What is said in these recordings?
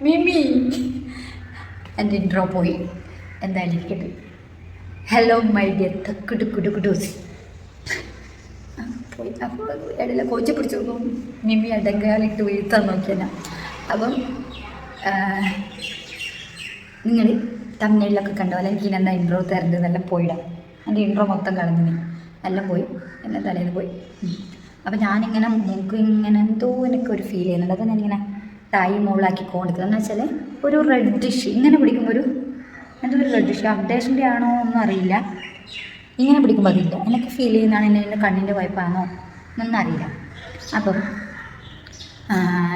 മിമി എൻ്റെ ഇൻട്രോ പോയി. എന്തായാലും ഇരിക്കട്ടെ. ഹലോ മൈ ഡിയർ തക്കുടുക്കുടുക്കുടൂസ് പോയി. അപ്പോൾ ഇടയില കോച്ച് പിടിച്ചു മിമി അടങ്കാലിട്ട് വീഴ്ത്താൻ നോക്കിയല്ല. അപ്പം നിങ്ങൾ തമിഴിലൊക്കെ കണ്ടോ അല്ല എനിക്ക് എന്താ ഇൻട്രോ തരേണ്ടതെല്ലാം പോയിടാം. എൻ്റെ ഇൻട്രോ മൊത്തം കളഞ്ഞു എല്ലാം പോയി, എല്ലാം തലേന്ന് പോയി. അപ്പം ഞാനിങ്ങനെ മൂക്ക് ഇങ്ങനെ എന്തോ എനിക്കൊരു ഫീൽ ചെയ്യുന്നുണ്ട്. അത് ഞാനിങ്ങനെ തായി മുകളിലാക്കി കൊടുക്കുന്നത് എന്ന് വെച്ചാൽ ഒരു റെഡിഷ് ഇങ്ങനെ പിടിക്കുമ്പോൾ ഒരു എന്തോ ഒരു റെഡിഷ് അപ്ഡേഷൻ്റെ ആണോ ഒന്നും അറിയില്ല. ഇങ്ങനെ പിടിക്കുമ്പോൾ അതില്ല, എനിക്ക് ഫീൽ ചെയ്യുന്നതാണ്. എൻ്റെ കണ്ണിൻ്റെ വായ്പാണോ എന്നൊന്നും അറിയില്ല. അപ്പം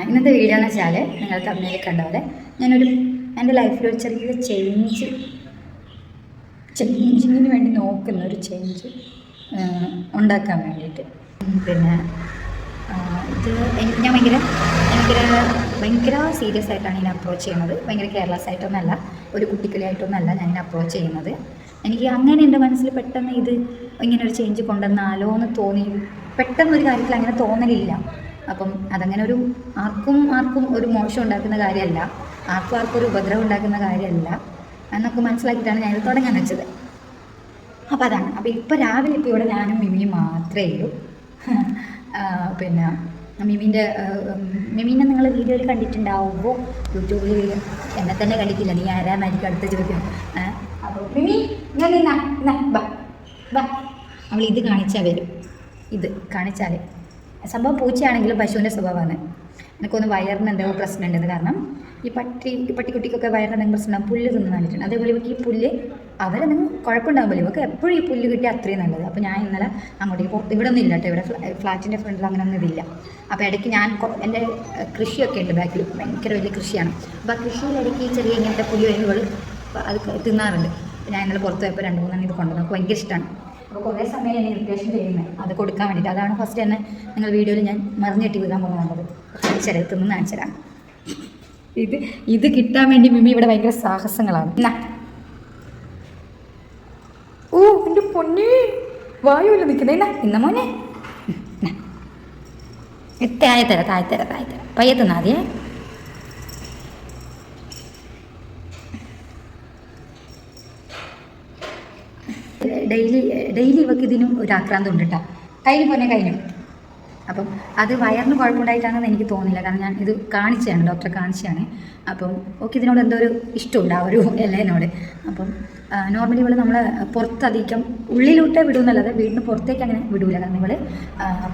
ഇന്നത്തെ വീഡിയോ എന്ന് വെച്ചാൽ നിങ്ങൾ തമിഴിൽ കണ്ട പോലെ ഞാനൊരു എൻ്റെ ലൈഫിലൊരു ചെറിയ ചേഞ്ചിങ്ങിന് വേണ്ടി നോക്കുന്ന ഒരു ചേഞ്ച് ഉണ്ടാക്കാൻ വേണ്ടിയിട്ട്. പിന്നെ ഇത് ഞാൻ ഭയങ്കര സീരിയസ് ആയിട്ടാണ് ഇതിനെ അപ്രോച്ച് ചെയ്യുന്നത്. ഭയങ്കര കെയർലെസ് ആയിട്ടൊന്നല്ല, ഒരു കുട്ടിക്കളിയായിട്ടൊന്നല്ല ഞാൻ ഇതിനെ അപ്രോച്ച് ചെയ്യുന്നത്. എനിക്ക് അങ്ങനെ എൻ്റെ മനസ്സിൽ പെട്ടെന്ന് ഇത് ഇങ്ങനൊരു ചേഞ്ച് കൊണ്ടുവന്നാലോ എന്ന് തോന്നി. പെട്ടെന്നൊരു കാര്യത്തിൽ അങ്ങനെ തോന്നലില്ല. അപ്പം അതങ്ങനെ ഒരു ആർക്കും ഒരു മോശം ഉണ്ടാക്കുന്ന കാര്യമല്ല, ആർക്കും ഒരു ഉപദ്രവം ഉണ്ടാക്കുന്ന കാര്യമല്ല എന്നൊക്കെ മനസ്സിലാക്കിയിട്ടാണ് ഞാനിത് തുടങ്ങാൻ വെച്ചത്. അപ്പോൾ അതാണ്. അപ്പോൾ ഇപ്പോൾ രാവിലെ ഇപ്പോൾ ഇവിടെ ഞാനും മിമിയും മാത്രമേ ഉള്ളൂ. പിന്നെ മിമീനെ നിങ്ങൾ വീഡിയോയിൽ കണ്ടിട്ടുണ്ടാവുമ്പോൾ യൂട്യൂബിൽ എന്നെ തന്നെ കണ്ടിട്ടില്ല, നീ ആരാന്നായിരിക്കും അടുത്ത ചോദ്യം. അപ്പോൾ മിമി ഞാൻ ബാ അവൾ ഇത് കാണിച്ചാൽ വരും. ഇത് കാണിച്ചാൽ സംഭവം പൂച്ചയാണെങ്കിലും പശുവിൻ്റെ സ്വഭാവമാണ്. എനിക്കൊന്ന് വയറിന് എന്തെങ്കിലും പ്രശ്നമുണ്ടെന്ന്. കാരണം ഈ പട്ടിക്കുട്ടിക്കൊക്കെ വയറിന് എന്തെങ്കിലും പ്രശ്നം പുല്ല് തിന്ന് കണ്ടിട്ടുണ്ട്. അതേപോലെ ഇവർക്ക് ഈ പുല്ല് അവരെന്തെങ്കിലും കുഴപ്പമുണ്ടാകുമ്പോൾ ഇവർക്ക് എപ്പോഴും ഈ പുല്ല് കിട്ടിയാൽ അത്രയും നല്ലത്. അപ്പോൾ ഞാൻ ഇന്നലെ അങ്ങോട്ടേക്ക് ഇവിടെ ഒന്നും ഇല്ല കേട്ടോ, ഇവിടെ ഫ്ലാറ്റിൻ്റെ ഫ്രണ്ടിൽ അങ്ങനെ ഒന്നും ഇതില്ല. അപ്പോൾ ഇടയ്ക്ക് ഞാൻ എൻ്റെ കൃഷിയൊക്കെ ഉണ്ട് ബാക്കിൽ, ഭയങ്കര വലിയ കൃഷിയാണ്. അപ്പോൾ ആ കൃഷിയിലിടയ്ക്ക് ഈ ചെറിയ ഇങ്ങനത്തെ പുലി വരുമ്പോൾ അത് തിന്നാറുണ്ട്. ഞാൻ ഇന്നലെ പുറത്ത് പോയപ്പോൾ 2-3 ഇത് കൊണ്ടുവന്നു. നമുക്ക് ഭയങ്കര ഇഷ്ടമാണ്. അപ്പോൾ കുറേ സമയം എന്നെ ഇറിറ്റേഷൻ ചെയ്യുന്നത് അത് കൊടുക്കാൻ വേണ്ടിയിട്ട്. അതാണ് ഫസ്റ്റ് തന്നെ നിങ്ങൾ വീഡിയോയിൽ ഞാൻ മറിഞ്ഞിട്ട് വിടാൻ പോകുന്നത്. കാണിച്ചരാം, തിന്ന് കാണിച്ചരാം. ഇത് കിട്ടാൻ വേണ്ടി മിമി ഇവിടെ ഭയങ്കര സാഹസങ്ങളാണ്. ഓ എൻ്റെ പൊന്നെ വായുവില്ല നിൽക്കുന്നേ. ഇന്ന മോനെ താഴത്തര പയ്യെ തിന്നാതിയേ. ഡെയിലി ഇവർക്ക് ഇതിനും ഒരു ആക്രാന്തം ഉണ്ട് കേട്ടോ. കഴിഞ്ഞു. അപ്പം അത് വയറിന് കുഴപ്പമുണ്ടായിട്ടാണെന്ന് എനിക്ക് തോന്നില്ല. കാരണം ഞാൻ ഇത് കാണിച്ചതാണ്, ഡോക്ടറെ കാണിച്ചതാണ്. അപ്പം ഓക്കെ ഇതിനോട് എന്തോ ഒരു ഇഷ്ടമുണ്ട് ആ ഒരു ഇലേനോട്. അപ്പം നോർമലി ഇവൾ നമ്മളെ പുറത്തധികം ഉള്ളിലോട്ടേ വിടുമെന്നല്ലാതെ വീടിന് പുറത്തേക്ക് അങ്ങനെ വിടൂല. കാരണം ഇവൾ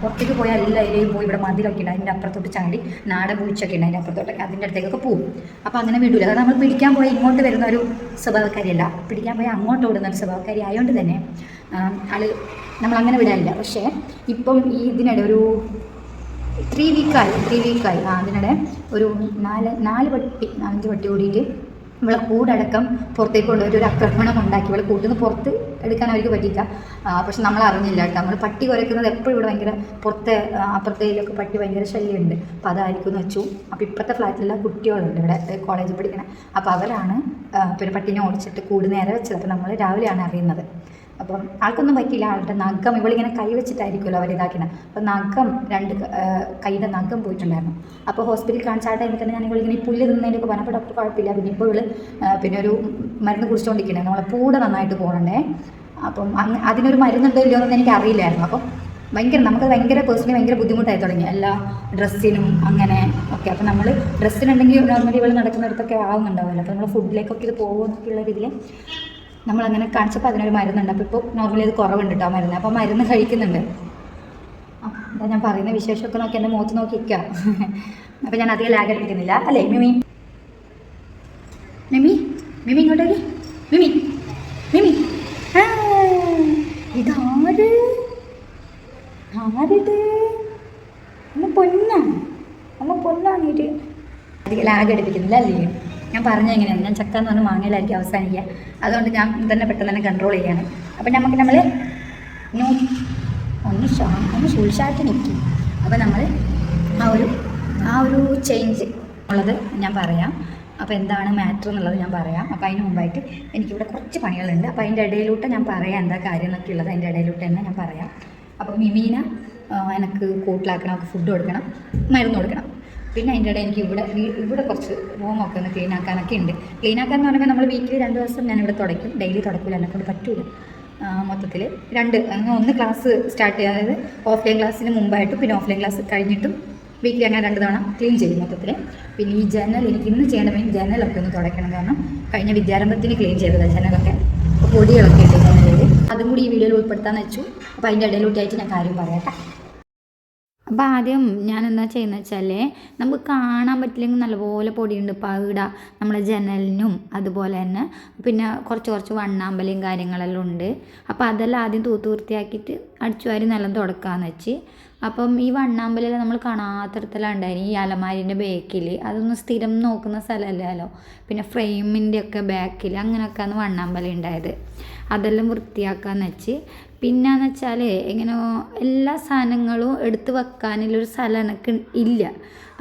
പുറത്തേക്ക് പോയാൽ എല്ലാ ഇലയും പോയി. ഇവിടെ മതിലൊക്കെ ഉണ്ട്, അതിൻ്റെ അപ്പുറത്തോട്ട് ചാടി നാടൻ പൂച്ചൊക്കെ ഉണ്ട്, അതിൻ്റെ അപ്പുറത്തോട്ടൊക്കെ അതിൻ്റെ അടുത്തേക്കൊക്കെ പോകും. അപ്പോൾ അങ്ങനെ വിടൂല. കാരണം നമ്മൾ പിടിക്കാൻ പോയി ഇങ്ങോട്ട് വരുന്ന ഒരു സ്വഭാവക്കാരിയല്ല, പിടിക്കാൻ പോയി അങ്ങോട്ട് ഓടുന്ന ഒരു സ്വഭാവക്കാരി ആയതുകൊണ്ട് തന്നെ നമ്മളങ്ങനെ വിടാനില്ല. പക്ഷേ ഇപ്പം ഈ ഇതിനിടെ ഒരു 3 വീക്കായി അതിനിടെ ഒരു 4-5 പട്ടി ഓടിയിട്ട് ഇവളെ കൂടടക്കം പുറത്തേക്ക് കൊണ്ടുപോയിട്ട് ഒരു ആക്രമണം ഉണ്ടാക്കി. ഇവളെ കൂട്ടുനിന്ന് പുറത്ത് എടുക്കാൻ അവർക്ക് പറ്റിയില്ല. പക്ഷെ നമ്മൾ അറിഞ്ഞില്ല കേട്ടോ. നമ്മൾ പട്ടി കുരയ്ക്കുന്നത് എപ്പോഴും ഇവിടെ ഭയങ്കര പുറത്തെ അപ്പുറത്തേലൊക്കെ പട്ടി ഭയങ്കര ശല്യമുണ്ട്. അപ്പോൾ അതായിരിക്കും എന്ന് വെച്ചു. അപ്പോൾ ഇപ്പോഴത്തെ ഫ്ലാറ്റിലുള്ള കുട്ടികളുണ്ട് ഇവിടെ കോളേജിൽ പഠിക്കണേ. അപ്പോൾ അവരാണ് പിന്നെ പട്ടീനെ ഓടിച്ചിട്ട് കൂട് നേരെ വെച്ചത്. അപ്പോൾ നമ്മൾ രാവിലെയാണ് അറിയുന്നത്. അപ്പം ആൾക്കൊന്നും പറ്റിയില്ല. ആളുടെ നഖം ഇവളിങ്ങനെ കൈ വെച്ചിട്ടായിരിക്കുമല്ലോ അവരിതാക്കുന്നത്. അപ്പോൾ നഖം 2 കൈയുടെ നഖം പോയിട്ടുണ്ടായിരുന്നു. അപ്പോൾ ഹോസ്പിറ്റലിൽ കാണിച്ച ആ ടൈമിൽ തന്നെ ഞാൻ ഇവളിങ്ങനെ ഈ പുല്ല് തിന്നതിൻ്റെയൊക്കെ പറഞ്ഞപ്പോൾ ഡോക്ടർ കുഴപ്പമില്ല. പിന്നെ ഇപ്പോൾ പിന്നെ ഒരു മരുന്ന് കുടിച്ചുകൊണ്ടിരിക്കണേ, നമ്മളെ പൂട നന്നായിട്ട് പോകണേ. അപ്പം അതിനൊരു മരുന്നുണ്ടോ ഇല്ലയോ എന്നൊന്നും എനിക്ക് അറിയില്ലായിരുന്നു. അപ്പം നമുക്ക് ഭയങ്കര പേഴ്സണലി ഭയങ്കര ബുദ്ധിമുട്ടായി തുടങ്ങി എല്ലാ ഡ്രസ്സിനും അങ്ങനെ ഒക്കെ. അപ്പോൾ നമ്മൾ ഡ്രസ്സിനുണ്ടെങ്കിൽ നോർമലി ഇവൾ നടക്കുന്നിടത്തൊക്കെ ആവുന്നുണ്ടാവില്ല. അപ്പോൾ നമ്മൾ ഫുഡിലേക്കൊക്കെ ഇത് പോകുമെന്നൊക്കെയുള്ള രീതിയിൽ നമ്മളങ്ങനെ കാണിച്ചപ്പോൾ അതിനൊരു മരുന്നുണ്ട്. അപ്പോൾ ഇപ്പോൾ നോർമലി അത് കുറവുണ്ട് കേട്ടോ മരുന്ന്. അപ്പോൾ മരുന്ന് കഴിക്കുന്നുണ്ട്. എന്താ ഞാൻ പറയുന്ന വിശേഷമൊക്കെ നോക്കി എൻ്റെ മുഖത്ത് നോക്കിയിരിക്കുക. അപ്പോൾ ഞാൻ അധികം ലാഗ് അടിപ്പിക്കുന്നില്ല അല്ലേ മിമി ഇങ്ങോട്ടേക്ക്. മിമി ഇതാരിത് അമ്മ പൊന്നാണിട്ട് അധികം ലാഗ് അടിപ്പിക്കുന്നില്ല അല്ലേ. ഞാൻ പറഞ്ഞ എങ്ങനെയാണ്, ഞാൻ ചക്ക എന്ന് പറഞ്ഞാൽ മാങ്ങയിലായിരിക്കും അവസാനിക്കുക. അതുകൊണ്ട് ഞാൻ തന്നെ പെട്ടെന്ന് തന്നെ കൺട്രോൾ ചെയ്യാണ്. അപ്പം നമ്മൾ ഒന്ന് സുൾഷായിട്ട് നിൽക്കും. അപ്പോൾ നമ്മൾ ആ ഒരു ചേഞ്ച് ഉള്ളത് ഞാൻ പറയാം. അപ്പോൾ എന്താണ് മാറ്റർ എന്നുള്ളത് ഞാൻ പറയാം. അപ്പോൾ അതിന് മുമ്പായിട്ട് എനിക്കിവിടെ കുറച്ച് പണികളുണ്ട്. അപ്പോൾ അതിൻ്റെ ഇടയിലോട്ട് ഞാൻ പറയാം എന്താ കാര്യം എന്നൊക്കെ ഉള്ളത്. അതിൻ്റെ ഇടയിലോട്ട് തന്നെ ഞാൻ പറയാം. അപ്പോൾ മിമീനെ എനിക്ക് കൂട്ടിലാക്കണം, ഫുഡ് കൊടുക്കണം, മരുന്ന് കൊടുക്കണം. പിന്നെ അതിൻ്റെ ഇടയിൽ എനിക്ക് ഇവിടെ കുറച്ച് റൂമൊക്കെ ഒന്ന് ക്ലീൻ ആക്കാനൊക്കെ ഉണ്ട്. ക്ലീൻ ആക്കാൻ എന്ന് പറയുമ്പോൾ നമ്മൾ വീക്കിലി 2 ദിവസം ഞാനിവിടെ തുടയ്ക്കും. ഡെയിലി തുടക്കില്ല, എന്നെക്കൊണ്ട് പറ്റൂല. മൊത്തത്തിൽ ഒന്ന് ക്ലാസ് സ്റ്റാർട്ട് ചെയ്യുക, അതായത് ഓഫ്ലൈൻ ക്ലാസ്സിന് മുമ്പായിട്ടും പിന്നെ ഓഫ്ലൈൻ ക്ലാസ് കഴിഞ്ഞിട്ടും വീക്കിലി അങ്ങനെ 2 തവണ ക്ലീൻ ചെയ്യും മൊത്തത്തിൽ. പിന്നെ ഈ ജനൽ എനിക്ക് ഇന്ന് ചെയ്യണമെങ്കിൽ ജനലൊക്കെ ഒന്ന് തുടയ്ക്കണം. കാരണം കഴിഞ്ഞ വിദ്യാരംഭത്തിന് ക്ലീൻ ചെയ്തതാണ് ജനലൊക്കെ. അപ്പോൾ പൊടികളൊക്കെ ഉണ്ട് ജനലിൽ. അതും കൂടി ഈ വീഡിയോയിൽ ഉൾപ്പെടുത്താമെന്ന് വെച്ചു. അപ്പോൾ അതിൻ്റെ ഇടയിലോട്ടായിട്ട് ഞാൻ കാര്യം പറയാം. അപ്പോൾ ആദ്യം ഞാൻ എന്താ ചെയ്യുന്നത് വെച്ചാൽ, നമുക്ക് കാണാൻ പറ്റില്ലെങ്കിൽ നല്ലപോലെ പൊടിയുണ്ട് പവിട നമ്മളെ ജനലിനും, അതുപോലെ തന്നെ പിന്നെ കുറച്ച് വണ്ണാമ്പലയും കാര്യങ്ങളെല്ലാം ഉണ്ട്. അപ്പോൾ അതെല്ലാം ആദ്യം തൂത്ത് വൃത്തിയാക്കിയിട്ട് അടിച്ചു വാരി നല്ല തുടക്കാമെന്ന് വെച്ച്. അപ്പം ഈ വണ്ണാമ്പലെല്ലാം നമ്മൾ കാണാത്തടത്തെല്ലാം ഉണ്ടായിരുന്നു ഈ അലമാരിൻ്റെ ബാക്കിൽ. അതൊന്നും സ്ഥിരം നോക്കുന്ന സ്ഥലമല്ലല്ലോ. പിന്നെ ഫ്രെയിമിൻ്റെ ഒക്കെ ബാക്കിൽ അങ്ങനെയൊക്കെയാണ് വണ്ണാമ്പലം ഉണ്ടായത്. അതെല്ലാം വൃത്തിയാക്കാമെന്ന് വെച്ച്. പിന്നെയെന്ന് വെച്ചാൽ ഇങ്ങനെ എല്ലാ സാധനങ്ങളും എടുത്ത് വെക്കാനുള്ളൊരു സ്ഥലം എനിക്ക് ഇല്ല.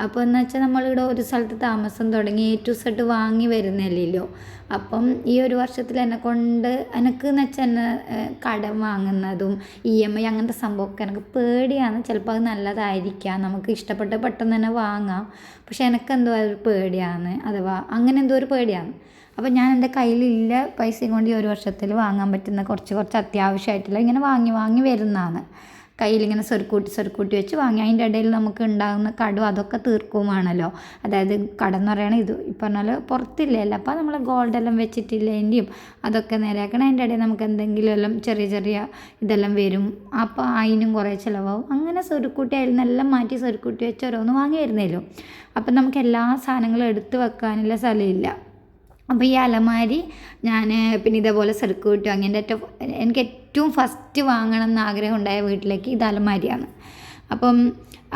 അപ്പോൾ എന്ന് വെച്ചാൽ നമ്മളിവിടെ ഒരു സ്ഥലത്ത് താമസം തുടങ്ങി A to Z വാങ്ങി വരുന്നില്ലല്ലോ. അപ്പം ഈ ഒരു വർഷത്തിൽ എനിക്ക് എന്ന് വെച്ചാൽ എന്നെ കടം വാങ്ങുന്നതും EMI അങ്ങനത്തെ സംഭവമൊക്കെ എനിക്ക് പേടിയാണ്. ചിലപ്പോൾ അത് നല്ലതായിരിക്കാം, നമുക്ക് ഇഷ്ടപ്പെട്ട പെട്ടെന്ന് തന്നെ വാങ്ങാം. പക്ഷെ എനിക്കെന്തോ ഒരു പേടിയാണ്, അഥവാ അങ്ങനെ എന്തോ ഒരു പേടിയാണ്. അപ്പോൾ ഞാൻ എൻ്റെ കയ്യിലില്ല പൈസയും കൊണ്ട് ഈ ഒരു വർഷത്തിൽ വാങ്ങാൻ പറ്റുന്ന കുറച്ച് അത്യാവശ്യമായിട്ടുള്ള ഇങ്ങനെ വാങ്ങി വരുന്നതാണ്. കയ്യിലിങ്ങനെ സ്വരുക്കൂട്ടി വെച്ച് വാങ്ങി. അതിൻ്റെ ഇടയിൽ നമുക്ക് ഉണ്ടാകുന്ന കടം അതൊക്കെ തീർക്കുമാണല്ലോ. അതായത് കടം എന്ന് പറയുന്നത് ഇത് ഇപ്പം പറഞ്ഞാൽ പുറത്തില്ലല്ലോ. അപ്പോൾ നമ്മൾ ഗോൾഡെല്ലാം വെച്ചിട്ടില്ലേൻ്റെയും അതൊക്കെ നേരെയാക്കണം. അതിൻ്റെ ഇടയിൽ നമുക്ക് എന്തെങ്കിലും എല്ലാം ചെറിയ ഇതെല്ലാം വരും. അപ്പോൾ അതിനും കുറേ ചിലവാകും. അങ്ങനെ സ്വരുക്കൂട്ടി അതിൽ നിന്നെല്ലാം മാറ്റി സ്വരുക്കൂട്ടി വെച്ച് ഓരോന്ന് വാങ്ങി വരുന്നല്ലോ. അപ്പം നമുക്ക് എല്ലാ സാധനങ്ങളും എടുത്ത് വെക്കാനുള്ള സ്ഥലമില്ല. അപ്പോൾ ഈ അലമാരി ഞാൻ പിന്നെ ഇതേപോലെ സർക്യൂട്ട് അങ്ങനെ എനിക്ക് ഏറ്റവും ഫസ്റ്റ് വാങ്ങണം എന്ന് ആഗ്രഹം ഉണ്ടായ വീട്ടിലേക്ക് ഇത് അലമാരിയാണ്. അപ്പം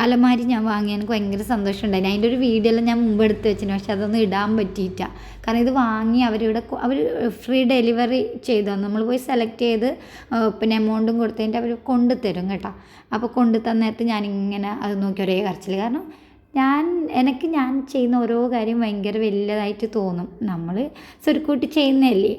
അലമാരി ഞാൻ വാങ്ങി എനിക്ക് ഭയങ്കര സന്തോഷം ഉണ്ടായിരുന്നു. അതിൻ്റെ ഒരു വീഡിയോ എല്ലാം ഞാൻ മുമ്പ് എടുത്ത് വെച്ചിരുന്നു, പക്ഷെ അതൊന്നും ഇടാൻ പറ്റിയിട്ടാണ്. കാരണം ഇത് വാങ്ങി അവർ ഫ്രീ ഡെലിവറി ചെയ്തു തന്നു. നമ്മൾ പോയി സെലക്ട് ചെയ്ത് പിന്നെ എമൗണ്ടും കൊടുത്തതിൻ്റെ അവർ കൊണ്ടുതരും കേട്ടോ. അപ്പോൾ കൊണ്ടു തന്നിട്ട് ഞാനിങ്ങനെ അത് നോക്കി ഒരേ കരച്ചിൽ. കാരണം ഞാൻ ചെയ്യുന്ന ഓരോ കാര്യം ഭയങ്കര വലിയതായിട്ട് തോന്നും. നമ്മൾ സ്വരുക്കൂട്ടി ചെയ്യുന്നതല്ലേ.